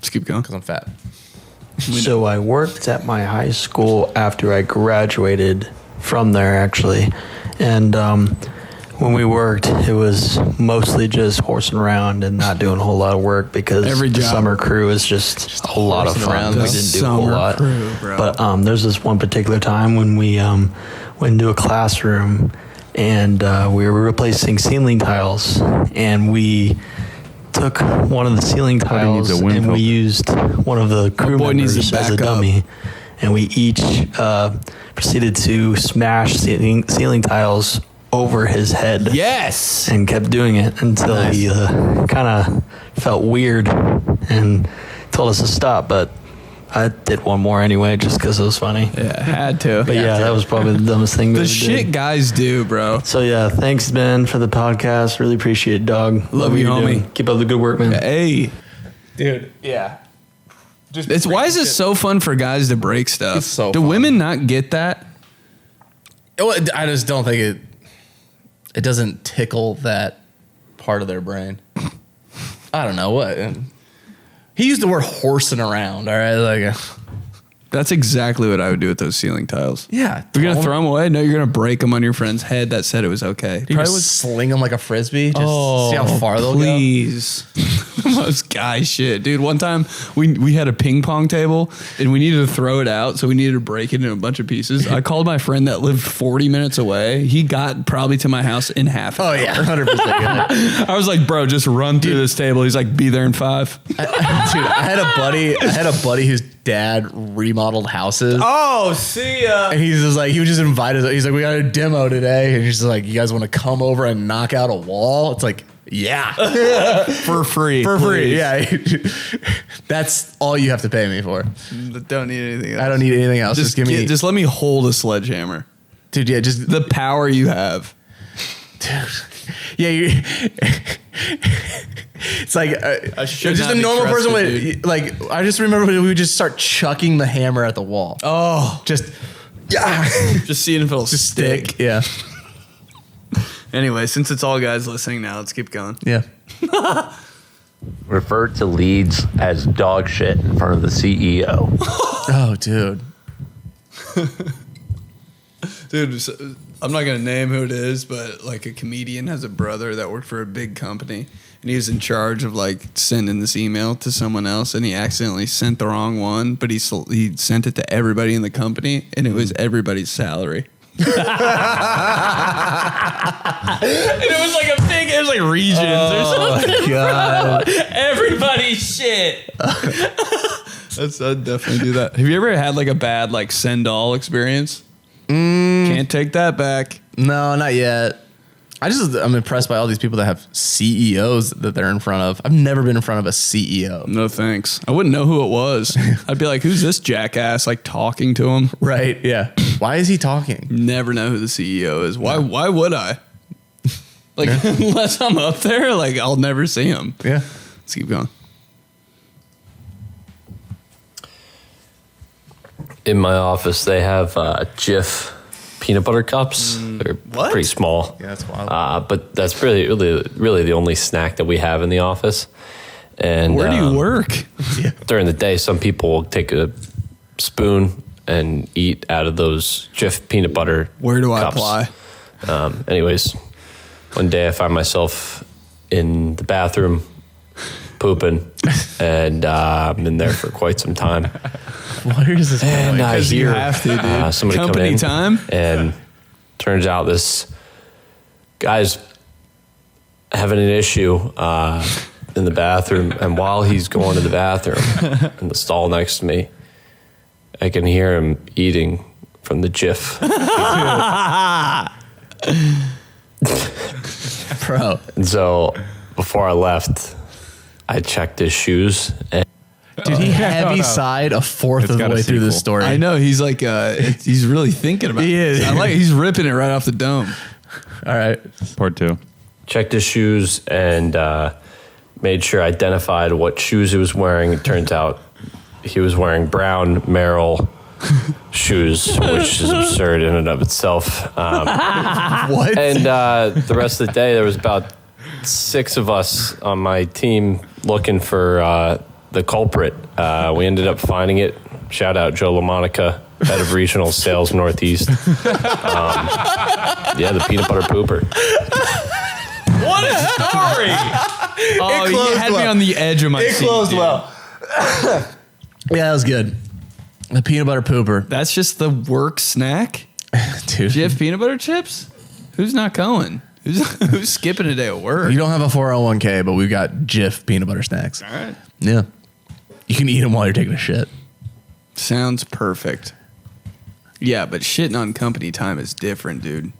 Speaker 2: Just keep going.
Speaker 1: because I'm fat.
Speaker 11: So I worked at my high school after I graduated from there, actually. And when we worked, it was mostly just horsing around and not doing a whole lot of work because
Speaker 2: Every
Speaker 11: the
Speaker 2: job.
Speaker 11: summer crew is just a whole lot of
Speaker 1: horsing
Speaker 11: fun.
Speaker 1: around.
Speaker 11: We
Speaker 1: The
Speaker 11: didn't do a whole
Speaker 2: summer
Speaker 11: lot.
Speaker 2: crew, bro.
Speaker 11: But there's this one particular time when we went into a classroom and we were replacing ceiling tiles, and we took one of the ceiling tiles
Speaker 9: needs a wind
Speaker 11: and we
Speaker 9: pump.
Speaker 11: used one of the crew
Speaker 2: boy needs
Speaker 11: members
Speaker 2: to
Speaker 11: as a
Speaker 2: back up.
Speaker 11: dummy, and we each proceeded to smash ceiling tiles over his head.
Speaker 2: Yes.
Speaker 11: And kept doing it until he kind of felt weird and told us to stop, but I did one more anyway just because it was funny.
Speaker 2: Yeah, had to.
Speaker 11: But yeah, that was probably the dumbest thing.
Speaker 2: The
Speaker 11: we
Speaker 2: shit
Speaker 11: did.
Speaker 2: guys do, bro.
Speaker 11: So yeah, thanks Ben for the podcast. Really appreciate it, dog.
Speaker 2: Love
Speaker 11: what
Speaker 2: you,
Speaker 11: you're
Speaker 2: homie.
Speaker 11: doing. Keep up the good work, man.
Speaker 2: Hey,
Speaker 1: Dude, yeah. Just
Speaker 2: it's why is it so fun for guys to break stuff?
Speaker 1: It's so
Speaker 2: do
Speaker 1: fun.
Speaker 2: women not get that?
Speaker 1: I just don't think it doesn't tickle that part of their brain. I don't know what. He used the word horsing around, all right? Like,
Speaker 2: That's exactly what I would do with those ceiling tiles.
Speaker 1: yeah.
Speaker 2: You're gonna throw them away? No, you're gonna break them on your friend's head that said it was okay.
Speaker 1: Probably would sling them like a frisbee. Just see how far they'll go.
Speaker 2: Please. Most guy shit. Dude, one time we had a ping pong table and we needed to throw it out, so we needed to break it in a bunch of pieces. I called my friend that lived 40 minutes away. He got probably to my house in half an
Speaker 1: Oh,
Speaker 2: hour.
Speaker 1: yeah, 100%.
Speaker 2: I was like, bro, just run through this table. He's like, be there in 5.
Speaker 1: Dude, I had a buddy whose dad remodeled houses.
Speaker 2: Oh, see ya.
Speaker 1: And he's just like, he would just invite us. He's like, we got a demo today. And he's just like, you guys want to come over and knock out a wall? It's like, yeah.
Speaker 2: For free.
Speaker 1: For free.
Speaker 2: please.
Speaker 1: Yeah. That's all you have to pay me for.
Speaker 2: Don't need anything else.
Speaker 1: I don't need anything else. Just give me.
Speaker 2: Just let me hold a sledgehammer.
Speaker 1: Dude, yeah, just.
Speaker 2: The power you have.
Speaker 1: Yeah, you. It's like
Speaker 2: should
Speaker 1: just
Speaker 2: not
Speaker 1: a
Speaker 2: be
Speaker 1: normal person
Speaker 2: trusted,
Speaker 1: would like. I just remember we would just start chucking the hammer at the wall.
Speaker 2: Oh.
Speaker 1: Just yeah,
Speaker 2: Just seeing if it'll
Speaker 1: just
Speaker 2: stick.
Speaker 1: stick. Yeah,
Speaker 2: Anyway, since it's all guys listening now, let's keep going.
Speaker 1: yeah.
Speaker 12: Refer to leads as dog shit in front of the CEO.
Speaker 1: Oh, dude.
Speaker 2: Dude, so, I'm not going to name who it is, but like a comedian has a brother that worked for a big company, and he was in charge of like sending this email to someone else, and he accidentally sent the wrong one, but he sent it to everybody in the company, and it was everybody's salary. And it was like a big, it was like regions or something.
Speaker 1: God.
Speaker 2: Everybody's shit. I'd definitely do that. Have you ever had like a bad like send all experience? Can't take that back.
Speaker 1: No, not yet. I'm impressed by all these people that have CEOs that they're in front of. I've never been in front of a CEO.
Speaker 2: No thanks. I wouldn't know who it was. I'd be like, who's this jackass like talking to him?
Speaker 1: Right? Yeah. Why is he talking?
Speaker 2: Never know who the CEO is. Why would I? Like unless I'm up there, like I'll never see him.
Speaker 1: Yeah.
Speaker 2: Let's keep going.
Speaker 12: In my office, they have Jif peanut butter cups. They're pretty small.
Speaker 1: Yeah, that's wild.
Speaker 12: But that's really the only snack that we have in the office. And
Speaker 2: Where do you work?
Speaker 12: during the day, some people will take a spoon and eat out of those Jif peanut butter
Speaker 2: Where do I
Speaker 12: cups.
Speaker 2: apply?
Speaker 12: Anyways, one day I find myself in the bathroom pooping, and I'm in there for quite some time.
Speaker 1: Where is this going?
Speaker 12: And I hear
Speaker 2: you have to, dude.
Speaker 12: somebody come
Speaker 2: Company
Speaker 12: in,
Speaker 2: time?
Speaker 12: and turns out this guy's having an issue in the bathroom, and while he's going to the bathroom in the stall next to me, I can hear him eating from the 𝗫.
Speaker 1: Bro.
Speaker 12: And so before I left, I checked his shoes. And
Speaker 1: Dude, he heavy sighed a fourth of the way through this story.
Speaker 2: I know he's like he's really thinking about it. I like he's ripping it right off the dome.
Speaker 1: All right.
Speaker 9: Part 2.
Speaker 12: checked his shoes and made sure I identified what shoes he was wearing. It turns out he was wearing brown Merrill shoes, which is absurd in and of itself.
Speaker 1: What?
Speaker 12: And the rest of the day, there was about 6 of us on my team looking for the culprit. We ended up finding it. Shout out Joe LaMonica, head of regional sales Northeast. Yeah, the peanut butter pooper.
Speaker 2: What a story! Oh, you had me on the edge of my seat.
Speaker 1: It closed well. Yeah, that was good. The peanut butter pooper.
Speaker 2: That's just the work snack?
Speaker 1: Dude.
Speaker 2: Jif peanut butter chips? Who's not going? Who's skipping a day at work?
Speaker 1: You don't have a 401k, but we've got Jif peanut butter snacks.
Speaker 2: All right.
Speaker 1: Yeah. You can eat them while you're taking a shit.
Speaker 2: Sounds perfect. Yeah, but shitting on company time is different, dude.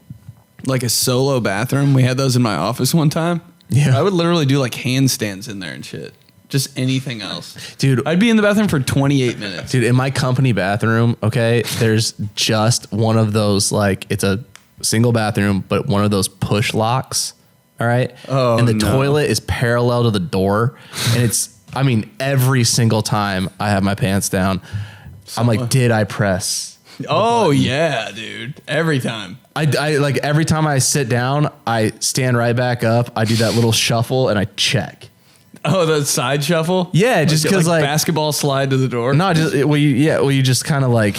Speaker 2: Like a solo bathroom. We had those in my office one time.
Speaker 1: Yeah.
Speaker 2: I would literally do like handstands in there and shit. Just anything else.
Speaker 1: Dude.
Speaker 2: I'd be in the bathroom for 28 minutes.
Speaker 1: Dude, in my company bathroom, okay, there's just one of those, like, it's a single bathroom, but one of those push locks. All right.
Speaker 2: Oh,
Speaker 1: and the
Speaker 2: no.
Speaker 1: toilet is parallel to the door. And it's, I mean, every single time I have my pants down, I'm like, did I press?
Speaker 2: Oh, yeah, dude. Every time.
Speaker 1: I like every time I sit down, I stand right back up. I do that little shuffle and I check.
Speaker 2: Oh, the side shuffle?
Speaker 1: Yeah, just because like
Speaker 2: basketball slide to the door?
Speaker 1: No, just you just kind of like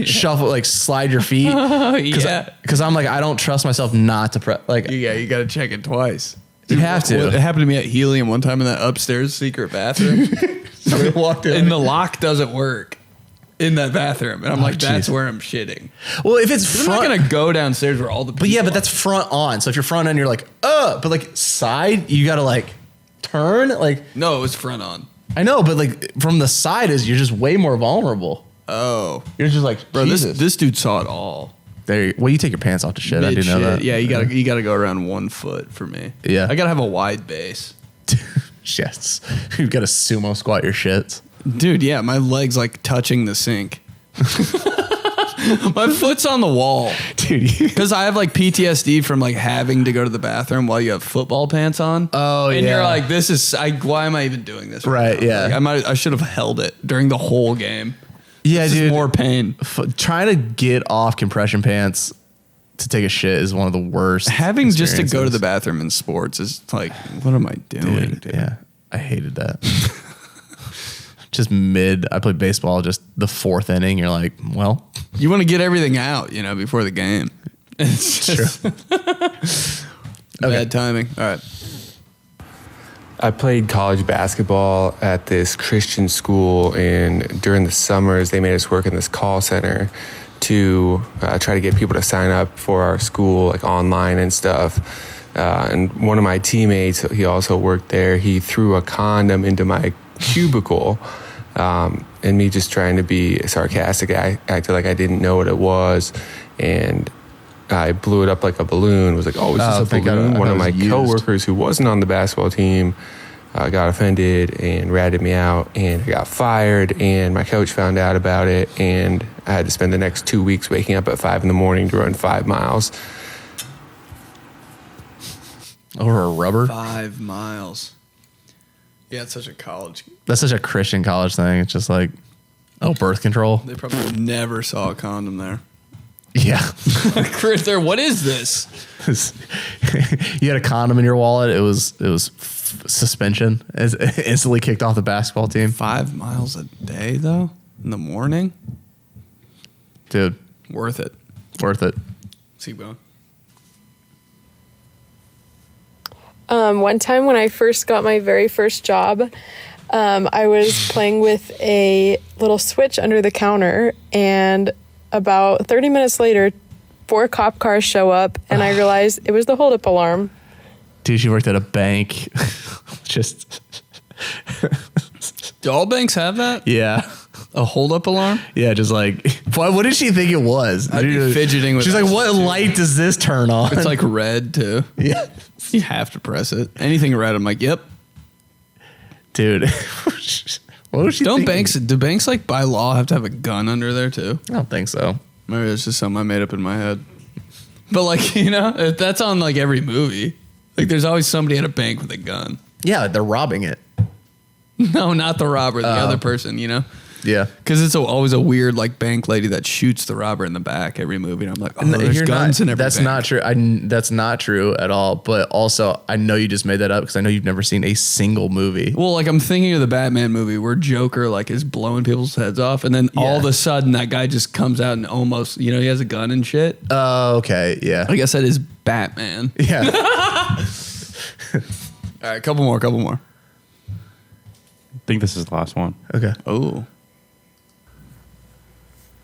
Speaker 1: shuffle, like slide your feet.
Speaker 2: Yeah.
Speaker 1: Because I'm like, I don't trust myself not to press. Like,
Speaker 2: Yeah, you got to check it twice.
Speaker 1: you have to.
Speaker 2: It happened to me at Helium one time in that upstairs secret bathroom.
Speaker 1: Somebody walked in.
Speaker 2: And the lock doesn't work in that bathroom. And I'm like, that's
Speaker 1: geez.
Speaker 2: where I'm shitting.
Speaker 1: Well, if it's
Speaker 2: I'm
Speaker 1: front,
Speaker 2: not going to go downstairs where all the people
Speaker 1: but yeah, but
Speaker 2: are.
Speaker 1: that's front on. So if you're front on, you're like, but like side, you got to like turn. Like,
Speaker 2: No, it was front on.
Speaker 1: I know, but like from the side is you're just way more vulnerable.
Speaker 2: Oh.
Speaker 1: You're just like,
Speaker 2: Bro,
Speaker 1: Jesus.
Speaker 2: this dude saw it all.
Speaker 1: There. Well, you take your pants off to shit. I do know
Speaker 2: Mid-shit.
Speaker 1: that.
Speaker 2: Yeah, you gotta go around 1 foot for me.
Speaker 1: Yeah.
Speaker 2: I gotta have a wide base.
Speaker 1: Yes. You've got to sumo squat your shits.
Speaker 2: Dude, yeah, my leg's like touching the sink. My foot's on the wall.
Speaker 1: Dude,
Speaker 2: Because I have like PTSD from like having to go to the bathroom while you have football pants on.
Speaker 1: Oh,
Speaker 2: and
Speaker 1: yeah.
Speaker 2: you're like, why am I even doing this?
Speaker 1: Right,
Speaker 2: now?
Speaker 1: yeah.
Speaker 2: Like, I should have held it during the whole game.
Speaker 1: yeah,
Speaker 2: This is
Speaker 1: dude.
Speaker 2: more pain.
Speaker 1: Trying to get off compression pants to take a shit is one of the worst.
Speaker 2: Having just to go to
Speaker 1: experiences.
Speaker 2: the bathroom in sports is like, what am I doing?
Speaker 1: Dude, yeah, I hated that. Just I played baseball, just the 4th inning. You're like, well,
Speaker 2: You want to get everything out, before the game. It's just bad timing. All right.
Speaker 13: I played college basketball at this Christian school, and during the summers, they made us work in this call center to try to get people to sign up for our school, like online and stuff. And one of my teammates, he also worked there. He threw a condom into my cubicle, and me just trying to be sarcastic, I acted like I didn't know what it was, and I blew it up like a balloon. Was like, "Oh, is this a
Speaker 1: thank God.
Speaker 13: balloon?"
Speaker 1: I
Speaker 13: One
Speaker 1: thought
Speaker 13: of
Speaker 1: it
Speaker 13: my
Speaker 1: was used.
Speaker 13: coworkers who wasn't on the basketball team got offended and ratted me out, and I got fired. And my coach found out about it, and I had to spend the next 2 weeks waking up at 5 a.m. to run 5 miles.
Speaker 1: over a rubber.
Speaker 2: 5 miles. Yeah, it's such a college.
Speaker 1: That's such a Christian college thing. It's just like, birth control.
Speaker 2: They probably never saw a condom there.
Speaker 1: Yeah.
Speaker 2: Chris, what is this?
Speaker 1: You had a condom in your wallet. It was suspension. It's instantly kicked off the basketball team.
Speaker 2: 5 miles a day, though? In the morning?
Speaker 1: Dude,
Speaker 2: Worth it.
Speaker 1: worth it.
Speaker 2: Let's keep going.
Speaker 14: One time when I first got my very first job, I was playing with a little switch under the counter, and about 30 minutes later, 4 cop cars show up, and I realized it was the hold-up alarm.
Speaker 1: Dude, she worked at a bank. Just...
Speaker 2: Do all banks have that?
Speaker 1: Yeah.
Speaker 2: A hold-up alarm?
Speaker 1: Yeah, just like... What did she think it was?
Speaker 2: I'd be fidgeting with
Speaker 1: She's
Speaker 2: that
Speaker 1: like, what
Speaker 2: shit, too.
Speaker 1: light does this turn on?
Speaker 2: It's like red, too.
Speaker 1: Yeah.
Speaker 2: You have to press it. Anything red, I'm like, yep.
Speaker 1: Dude. What was she thinking?
Speaker 2: Do banks like by law have to have a gun under there, too?
Speaker 1: I don't think so.
Speaker 2: Maybe it's just something I made up in my head. But like, you know, that's on like every movie. Like there's always somebody at a bank with a gun.
Speaker 1: Yeah, they're robbing it.
Speaker 2: No, not the robber, the other person, you know?
Speaker 1: Yeah.
Speaker 2: Because it's always a weird like bank lady that shoots the robber in the back every movie. And I'm like, oh, there's guns in every
Speaker 1: That's
Speaker 2: bank.
Speaker 1: not true. That's not true at all. But also, I know you just made that up because I know you've never seen a single movie.
Speaker 2: Well, like I'm thinking of the Batman movie where Joker like is blowing people's heads off, and then all of a sudden that guy just comes out and almost, you know, he has a gun and shit.
Speaker 1: Oh, okay, yeah.
Speaker 2: I guess that is Batman.
Speaker 1: Yeah.
Speaker 2: All right, couple more.
Speaker 9: I think this is the last one.
Speaker 1: Okay.
Speaker 2: Oh.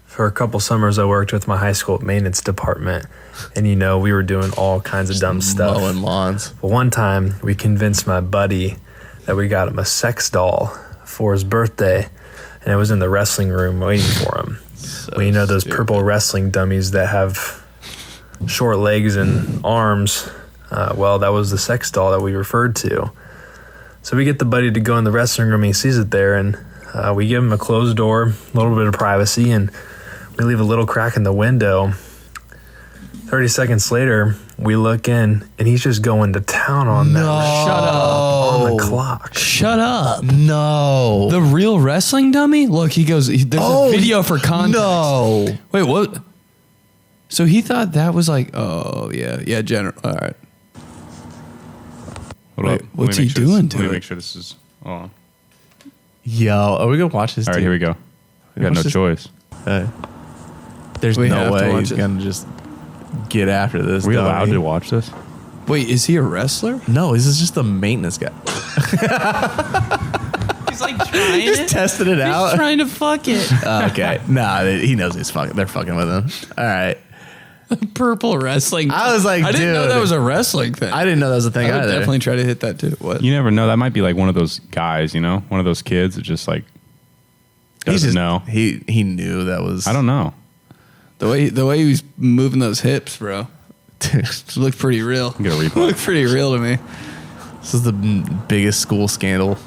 Speaker 15: For a couple summers, I worked with my high school maintenance department, and you know, we were doing all kinds of dumb stuff.
Speaker 1: Mowing lawns.
Speaker 15: But one time, we convinced my buddy that we got him a sex doll for his birthday, and it was in the wrestling room waiting for him. Well, you know those purple wrestling dummies that have short legs and arms? Well, that was the sex doll that we referred to. So we get the buddy to go in the wrestling room, and he sees it there, and we give him a closed door, a little bit of privacy, and we leave a little crack in the window. 30 seconds later, we look in, and he's just going to town on that.
Speaker 2: Shut up.
Speaker 15: On the clock.
Speaker 2: Shut up.
Speaker 1: No.
Speaker 2: The real wrestling dummy? Look, he goes, there's a video for context.
Speaker 1: No.
Speaker 2: Wait, what? So he thought that was like, oh, yeah, general. All right.
Speaker 9: Hold up.
Speaker 2: What's he doing to
Speaker 9: Let me
Speaker 2: it?
Speaker 9: make sure this is on.
Speaker 1: Yo, are we going to watch this?
Speaker 9: All right, here we go. We got no choice.
Speaker 1: There's
Speaker 2: We
Speaker 1: no
Speaker 2: have to
Speaker 1: way
Speaker 2: watch
Speaker 1: he's
Speaker 2: it.
Speaker 1: going to just get after this.
Speaker 9: Are we
Speaker 1: dummy.
Speaker 9: allowed to watch this?
Speaker 2: Wait, is he a wrestler?
Speaker 1: No, this is just the maintenance guy.
Speaker 2: He's like trying
Speaker 1: Just testing it out.
Speaker 2: He's trying to fuck it.
Speaker 1: Okay. Nah, he knows he's fucking. They're fucking with him. All right.
Speaker 2: Purple wrestling.
Speaker 1: I was like,
Speaker 2: I didn't know
Speaker 1: dude.
Speaker 2: that was a wrestling thing.
Speaker 1: I didn't know that was a thing
Speaker 2: I would
Speaker 1: either.
Speaker 2: definitely try to hit that too. What?
Speaker 9: You never know. That might be like one of those guys, you know? One of those kids that just like doesn't know.
Speaker 1: He knew that was.
Speaker 9: I don't know.
Speaker 2: The way he was moving those hips, bro. It looked pretty real.
Speaker 9: Get a replay.
Speaker 2: Looked pretty real to me.
Speaker 1: This is the biggest school scandal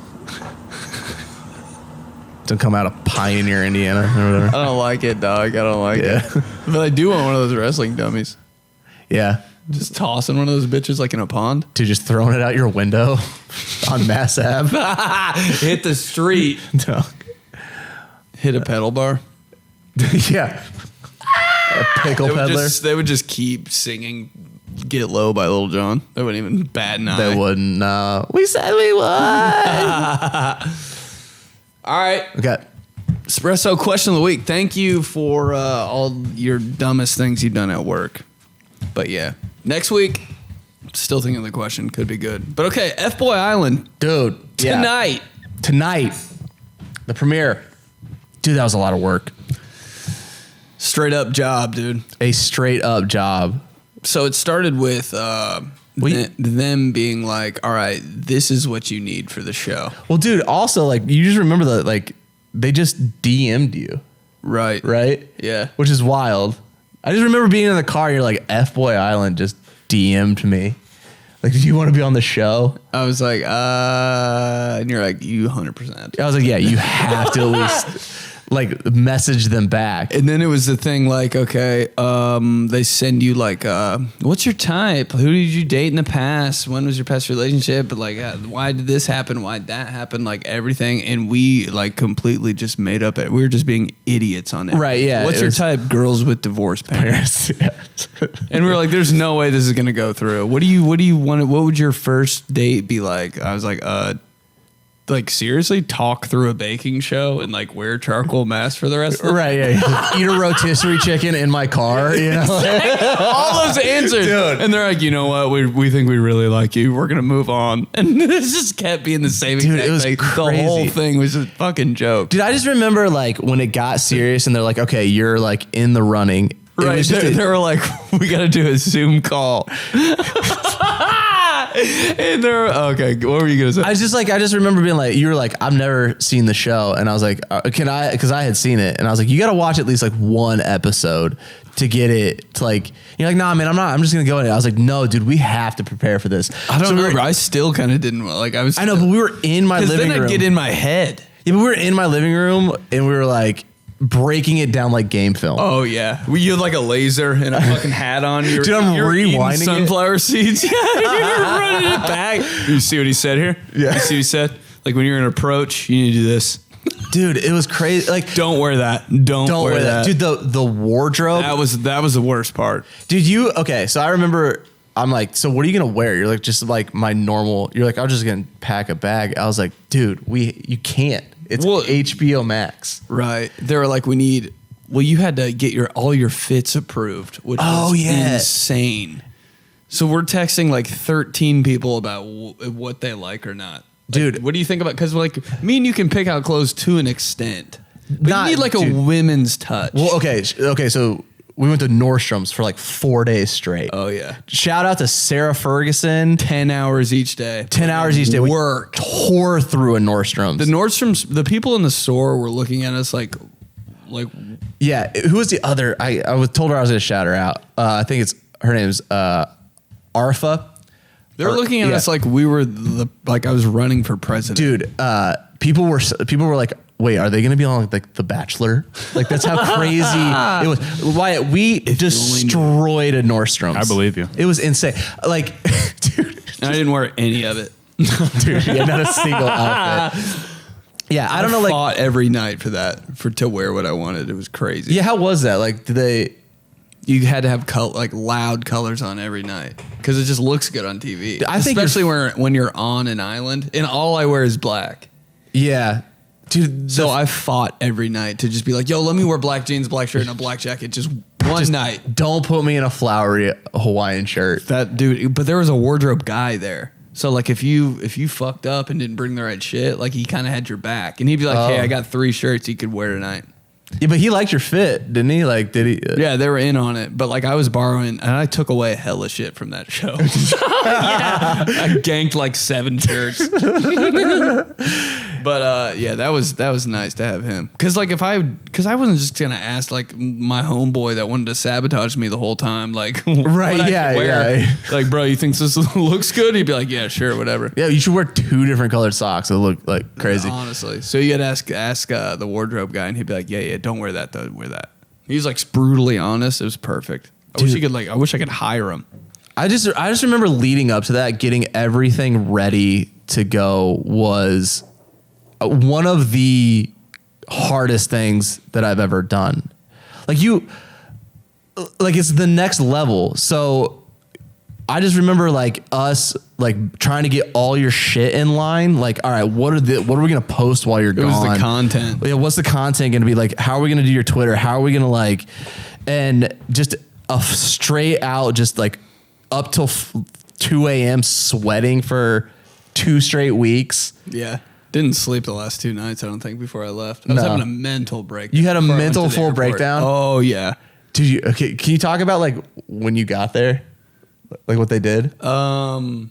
Speaker 1: to come out of Pioneer, Indiana, or whatever.
Speaker 2: I don't like it, dog. I don't like it. But I do want one of those wrestling dummies.
Speaker 1: Yeah.
Speaker 2: Just tossing one of those bitches like in a pond.
Speaker 1: Dude, just throwing it out your window on Mass Ave.
Speaker 2: Hit the street.
Speaker 1: No.
Speaker 2: Hit a pedal bar.
Speaker 1: Yeah. A pickle peddler.
Speaker 2: They would just keep singing Get Low by Lil Jon. They wouldn't even bat an eye.
Speaker 1: They wouldn't. We said we would.
Speaker 2: All right.
Speaker 1: Okay.
Speaker 2: Espresso question of the week. Thank you for all your dumbest things you've done at work. But yeah, next week, still thinking the question could be good. But okay, Fboy Island.
Speaker 1: Dude.
Speaker 2: Tonight.
Speaker 1: Yeah. Tonight. The premiere. Dude, that was a lot of work.
Speaker 2: Straight up job, dude.
Speaker 1: A straight up job.
Speaker 2: So it started with them being like, all right, this is what you need for the show.
Speaker 1: Well, dude, also, like, you just remember that, like, they just DM'd you.
Speaker 2: Right.
Speaker 1: Right?
Speaker 2: Yeah.
Speaker 1: Which is wild. I just remember being in the car, you're like, Fboy Island just DM'd me. Like, do you want to be on the show?
Speaker 2: I was like, and you're like, you 100%.
Speaker 1: I was like, yeah, you have to at least like message them back.
Speaker 2: And then it was the thing like, okay, they send you like, what's your type? Who did you date in the past? When was your past relationship? But like, why did this happen? Why did that happen? Like everything. And we like completely just made up it. We were just being idiots on it.
Speaker 1: Right. Yeah.
Speaker 2: What's your type? Girls with divorced parents. And we were like, there's no way this is going to go through. What do you want? What would your first date be like? I was like, like seriously talk through a baking show and like wear charcoal masks for the rest of the
Speaker 1: Right, yeah. Eat a rotisserie chicken in my car, you know?
Speaker 2: All those answers.
Speaker 1: Dude.
Speaker 2: And they're like, you know what? We think we really like you. We're going to move on. And it just kept being the same
Speaker 1: Dude,
Speaker 2: exact
Speaker 1: it was
Speaker 2: thing.
Speaker 1: crazy.
Speaker 2: The whole thing was a fucking joke.
Speaker 1: Dude, I just remember like when it got serious and they're like, okay, you're like in the running.
Speaker 2: Right. They were like, we got to do a Zoom call. And they're okay. What were you gonna say?
Speaker 1: I just remember being like, you were like, I've never seen the show, and I was like, can I? Because I had seen it, and I was like, you got to watch at least like one episode to get it. To like, you're like, nah, man, I'm not. I'm just gonna go in it. I was like, no, dude, we have to prepare for this.
Speaker 2: I don't remember. I still kind of didn't like. I know,
Speaker 1: but we were in my living
Speaker 2: then
Speaker 1: room.
Speaker 2: I'd get in my head.
Speaker 1: Yeah, but we were in my living room, and we were like breaking it down like game film.
Speaker 2: Oh yeah, you had like a laser and a fucking hat on.
Speaker 1: Dude, I'm rewinding
Speaker 2: sunflower seeds. Yeah, you're running it back. You see what he said here?
Speaker 1: Yeah.
Speaker 2: You see what he said? Like when you're in approach, you need to do this.
Speaker 1: Dude, it was crazy. Like,
Speaker 2: don't wear that. Don't wear that.
Speaker 1: Dude, the wardrobe.
Speaker 2: That was the worst part.
Speaker 1: Dude, okay, so I remember I'm like, so what are you gonna wear? You're like, just like my normal. You're like, I'm just gonna pack a bag. I was like, dude, you can't. It's HBO Max.
Speaker 2: Right. They were like, you had to get all your fits approved, which was insane. So we're texting like 13 people about what they like or not. Like, dude, what do you think about? Because like me and you can pick out clothes to an extent. But you need like a women's touch.
Speaker 1: Well, okay, so we went to Nordstrom's for like 4 days straight.
Speaker 2: Oh yeah.
Speaker 1: Shout out to Sarah Ferguson.
Speaker 2: 10 hours each day.
Speaker 1: 10 hours each day.
Speaker 2: Work.
Speaker 1: We tore through a Nordstrom's.
Speaker 2: The people in the store were looking at us like.
Speaker 1: Yeah. Who was the other? I was told her I was going to shout her out. I think her name's Arfa.
Speaker 2: They were looking at us like we were like I was running for president.
Speaker 1: Dude, people were like, wait, are they going to be on like The Bachelor? Like that's how crazy it was. Wyatt, we destroyed a Nordstrom's.
Speaker 9: I believe you.
Speaker 1: It was insane. Like, dude,
Speaker 2: I didn't wear any of it.
Speaker 1: Dude, yeah, not a single outfit. Yeah, I don't know. Like,
Speaker 2: fought every night for to wear what I wanted. It was crazy.
Speaker 1: Yeah, how was that? Like, did they?
Speaker 2: You had to have like loud colors on every night because it just looks good on TV.
Speaker 1: I think
Speaker 2: especially when you're on an island and all I wear is black.
Speaker 1: Yeah. Dude,
Speaker 2: so I fought every night to just be like, yo, let me wear black jeans, black shirt, and a black jacket just one night.
Speaker 1: Don't put me in a flowery Hawaiian shirt.
Speaker 2: That dude, but there was a wardrobe guy there. So like if you fucked up and didn't bring the right shit, like he kind of had your back. And he'd be like, hey, I got 3 shirts you could wear tonight.
Speaker 1: Yeah, but he liked your fit, didn't he? Like, did he?
Speaker 2: Yeah, they were in on it. But like I was borrowing, and I took away hella shit from that show. I ganked like 7 shirts. But yeah, that was nice to have him. Because like because I wasn't just gonna ask like my homeboy that wanted to sabotage me the whole time, like
Speaker 1: right, yeah.
Speaker 2: Like, bro, you think this looks good? He'd be like, yeah, sure, whatever.
Speaker 1: Yeah, you should wear 2 different colored socks. It'll look like crazy.
Speaker 2: Honestly, so you had to ask the wardrobe guy, and he'd be like, yeah, don't wear that though. Wear that. He was like brutally honest. It was perfect. I wish I could hire him.
Speaker 1: I just remember leading up to that, getting everything ready to go was one of the hardest things that I've ever done. Like it's the next level. So I just remember like us like trying to get all your shit in line. Like, all right, what are we gonna post while you're gone?
Speaker 2: It was the content.
Speaker 1: Yeah, what's the content gonna be like? How are we gonna do your Twitter? How are we gonna like, and just a straight out, just like up till 2 a.m. sweating for 2 straight weeks.
Speaker 2: Yeah. Didn't sleep the last 2 nights, I don't think, before I left. I was having a mental breakdown.
Speaker 1: You had a mental full breakdown?
Speaker 2: Oh, yeah.
Speaker 1: Dude, okay, can you talk about like when you got there? Like what they did?
Speaker 2: Damn.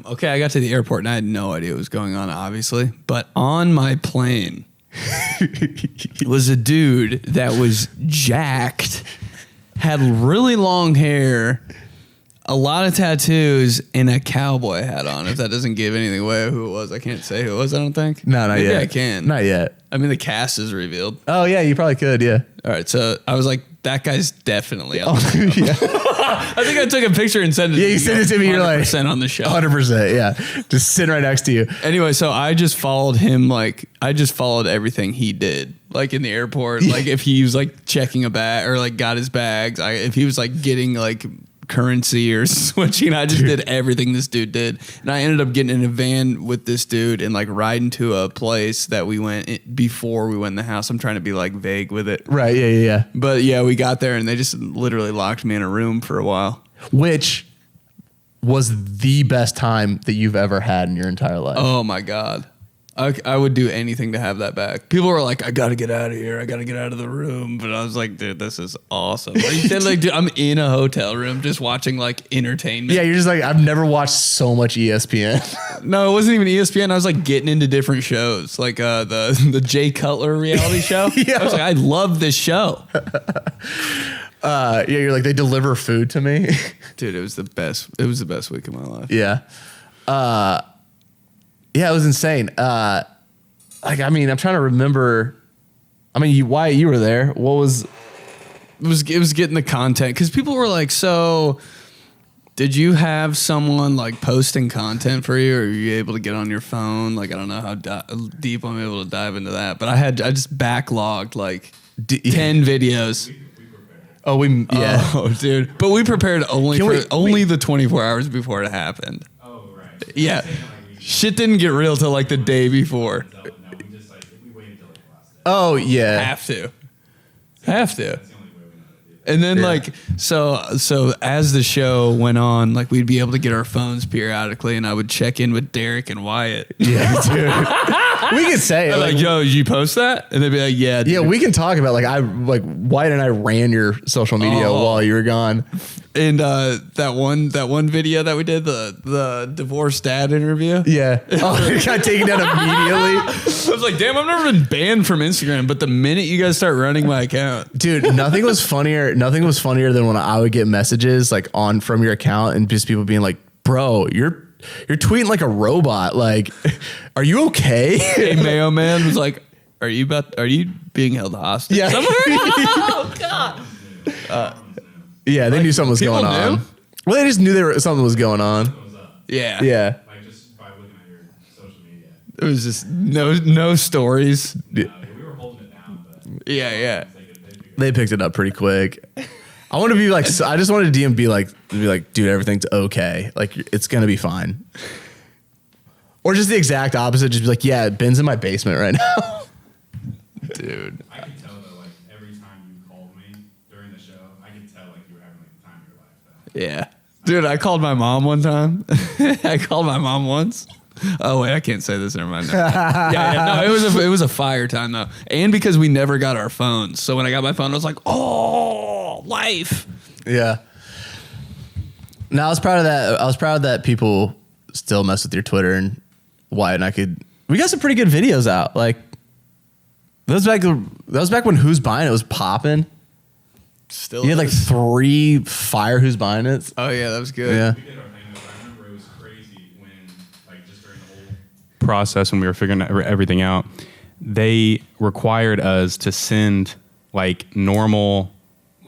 Speaker 2: Okay, I got to the airport and I had no idea what was going on, obviously. But on my plane was a dude that was jacked, had really long hair, a lot of tattoos, and a cowboy hat on. If that doesn't give anything away who it was, I can't say who it was, I don't think.
Speaker 1: No, not yet.
Speaker 2: Maybe I can.
Speaker 1: Not yet.
Speaker 2: I mean, the cast is revealed.
Speaker 1: Oh, yeah, you probably could, yeah.
Speaker 2: All right, so I was like, that guy's definitely on the show. Yeah. I think I took a picture and sent it to you.
Speaker 1: Yeah, you sent it to me. You're like
Speaker 2: 100% on the show.
Speaker 1: 100%, yeah. Just sitting right next to you.
Speaker 2: Anyway, so I just followed him. Like, I just followed everything he did. Like in the airport, like if he was like checking a bag or like got his bags. If he was like getting like currency or switching. I just did everything this dude did. And I ended up getting in a van with this dude and like riding to a place that we went before we went in the house. I'm trying to be like vague with it.
Speaker 1: Right. Yeah.
Speaker 2: But yeah, we got there and they just literally locked me in a room for a while.
Speaker 1: Which was the best time that you've ever had in your entire life.
Speaker 2: Oh my God. I would do anything to have that back. People were like, I got to get out of here. I got to get out of the room. But I was like, dude, this is awesome. Like, dude, I'm in a hotel room just watching like entertainment.
Speaker 1: Yeah, you're just like, I've never watched so much ESPN.
Speaker 2: No, it wasn't even ESPN. I was like getting into different shows, like the 𝗙𝗂𝗏 reality show.
Speaker 1: Yeah.
Speaker 2: I was like, I love this show.
Speaker 1: Yeah, you're like, they deliver food to me.
Speaker 2: Dude, it was the best. It was the best week of my life.
Speaker 1: Yeah. Yeah, it was insane. Like, I mean, I'm trying to remember. I mean, Wyatt, you were there. What was?
Speaker 2: It was getting the content because people were like, so did you have someone like posting content for you, or were you able to get on your phone? Like, I don't know how deep I'm able to dive into that, but I just backlogged like 10 videos.
Speaker 1: Oh, yeah.
Speaker 2: Oh, dude. But we prepared only the 24 hours before it happened.
Speaker 9: Oh, right.
Speaker 2: Yeah. Shit didn't get real till like the day before.
Speaker 1: Oh, yeah.
Speaker 2: Have to. And then like so as the show went on, like we'd be able to get our phones periodically, and I would check in with Derek and Wyatt.
Speaker 1: Yeah, dude. We could say it.
Speaker 2: Like, yo, did you post that? And they'd be like, yeah, dude.
Speaker 1: Yeah, we can talk about Wyatt and I ran your social media while you were gone.
Speaker 2: And that one video that we did, the divorced dad interview.
Speaker 1: Yeah. Oh, it got taken down immediately.
Speaker 2: I was like, damn, I've never been banned from Instagram, but the minute you guys start running my account.
Speaker 1: Dude, nothing was funnier than when I would get messages like from your account and just people being like, bro, you're tweeting like a robot. Like, are you okay?
Speaker 2: Hey, Mayo Man was like, are you being held hostage somewhere? Oh God.
Speaker 1: Yeah, they knew something was going on. Well, they just knew something was going on.
Speaker 2: Yeah.
Speaker 1: Yeah.
Speaker 9: Like just by looking at your social media.
Speaker 2: It was just no stories.
Speaker 9: We were holding it down, but
Speaker 2: yeah.
Speaker 1: They picked it up pretty quick. I want to be like, I just wanted DM be like, dude, everything's okay. Like, it's gonna be fine. Or just the exact opposite. Just be like, yeah, Ben's in my basement right now.
Speaker 2: Dude.
Speaker 9: I can tell though, like every time you called me during the show, I can tell like you were having like the time of your life though.
Speaker 2: Yeah. Dude, I called my mom one time. I called my mom once. Oh wait, I can't say this. Never mind. No, it was a fire time though, and because we never got our phones, so when I got my phone, I was like, oh, life.
Speaker 1: Yeah. No, I was proud of that. I was proud that people still mess with your Twitter and Wyatt and I we got some pretty good videos out. Like that was back when Who's Buying It was popping.
Speaker 2: Still,
Speaker 1: you had like 3 fire Who's Buying It.
Speaker 2: Oh yeah, that was good.
Speaker 1: Yeah.
Speaker 9: We did our thing though, but I remember it was crazy when like just during the whole process when we were figuring everything out, they required us to send like normal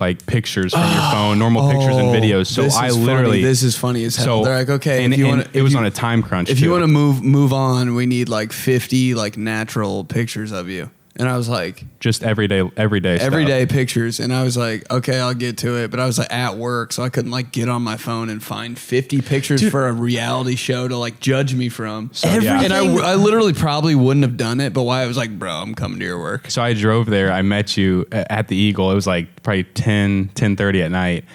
Speaker 9: like pictures from your phone, normal pictures and videos. So I literally
Speaker 2: this is funny as hell. They're like, okay,
Speaker 9: and
Speaker 2: if you want
Speaker 9: it was on a time crunch.
Speaker 2: If you want to move on, we need like 50 like natural pictures of you. And I was like,
Speaker 9: just everyday
Speaker 2: pictures. And I was like, okay, I'll get to it. But I was like at work, so I couldn't like get on my phone and find 50 pictures for a reality show to like judge me from. So, and I literally probably wouldn't have done it. But why I was like, bro, I'm coming to your work.
Speaker 9: So I drove there. I met you at the Eagle. It was like probably 10:30 at night.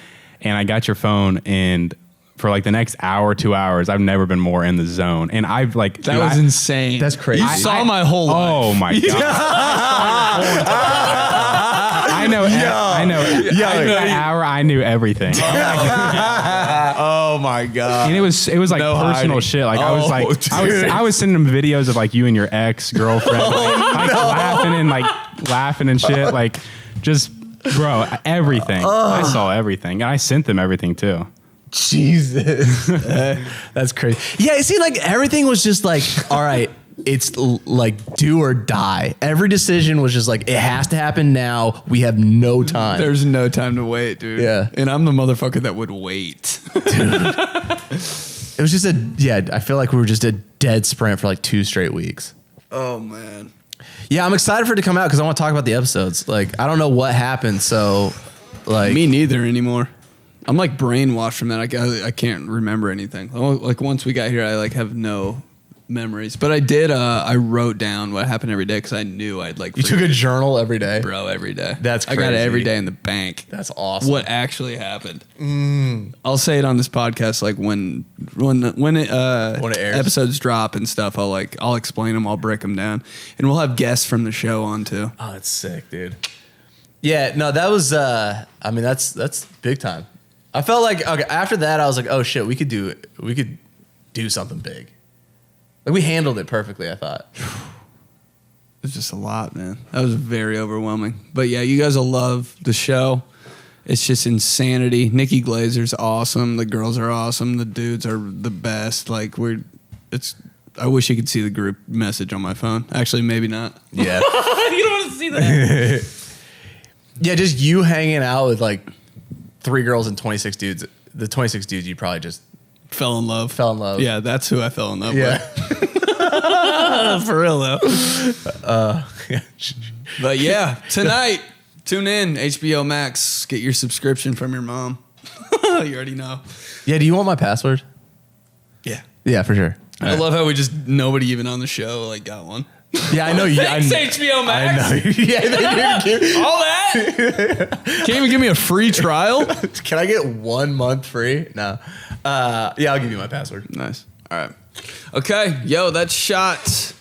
Speaker 9: And I got your phone, and for like the next hour, 2 hours, I've never been more in the zone. And I've like...
Speaker 2: That was insane.
Speaker 1: That's crazy.
Speaker 2: You saw my whole life.
Speaker 9: Oh my God. I know. That hour, I knew everything.
Speaker 2: Oh my God.
Speaker 9: And it was like personal shit. Like I was like, I was sending them videos of like you and your ex-girlfriend laughing and shit. Like just, bro, everything. I saw everything. And I sent them everything too.
Speaker 1: Jesus. That's crazy. Yeah, see, like everything was just like, all right, it's like do or die. Every decision was just like, it has to happen now. We have no time.
Speaker 2: There's no time to wait, dude.
Speaker 1: Yeah.
Speaker 2: And I'm the motherfucker that would wait.
Speaker 1: It was just I feel like we were just a dead sprint for like 2 straight weeks.
Speaker 2: Oh, man.
Speaker 1: Yeah, I'm excited for it to come out because I want to talk about the episodes. Like, I don't know what happened, so like...
Speaker 2: Me neither anymore. I'm like brainwashed from that. I can't remember anything. Like once we got here, I like have no memories. But I did. I wrote down what happened every day because I knew I'd like.
Speaker 1: You took a journal every day,
Speaker 2: bro. Every day.
Speaker 1: That's crazy.
Speaker 2: I got it every day in the bank.
Speaker 1: That's awesome.
Speaker 2: What actually happened? I'll say it on this podcast, like when it airs. Episodes drop and stuff. I'll explain them. I'll break them down, and we'll have guests from the show on too.
Speaker 1: Oh, that's sick, dude. Yeah, no, that was. I mean, that's big time. I felt like after that, I was like, oh shit, we could do something big. Like we handled it perfectly, I thought.
Speaker 2: It's just a lot, man. That was very overwhelming. But yeah, you guys will love the show. It's just insanity. Nikki Glazer's awesome. The girls are awesome. The dudes are the best. Like I wish you could see the group message on my phone. Actually, maybe not.
Speaker 1: Yeah.
Speaker 2: You don't want to see that.
Speaker 1: Yeah, just you hanging out with like 3 girls and 26 dudes. The 26 dudes, you probably just
Speaker 2: fell in love.
Speaker 1: Yeah,
Speaker 2: that's who I fell in love
Speaker 1: with.
Speaker 2: For real though. But yeah, tonight, tune in, HBO Max. Get your subscription from your mom. You already know.
Speaker 1: Yeah, do you want my password?
Speaker 2: Yeah.
Speaker 1: Yeah, for sure.
Speaker 2: I love how nobody even on the show like got one.
Speaker 1: Yeah, I know you.
Speaker 2: Thanks, HBO Max.
Speaker 1: I know. Yeah, they didn't give
Speaker 2: all that. Can't even give me a free trial.
Speaker 1: Can I get 1 month free? No. Yeah, I'll give you my password.
Speaker 2: Nice. All right. Okay, yo, that's shot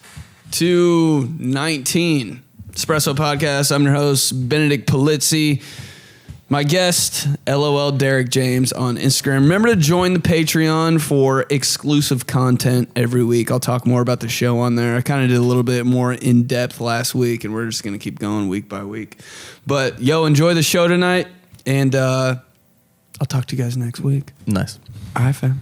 Speaker 2: to 19. Espresso Podcast. I'm your host, 𝗫𝗫𝗁𝐷𝐸𝐺𝗔. My guest, LOL Derek James on Instagram. Remember to join the Patreon for exclusive content every week. I'll talk more about the show on there. I kind of did a little bit more in depth last week, and we're just going to keep going week by week. But, yo, enjoy the show tonight, and I'll talk to you guys next week.
Speaker 1: Nice.
Speaker 2: All right, fam.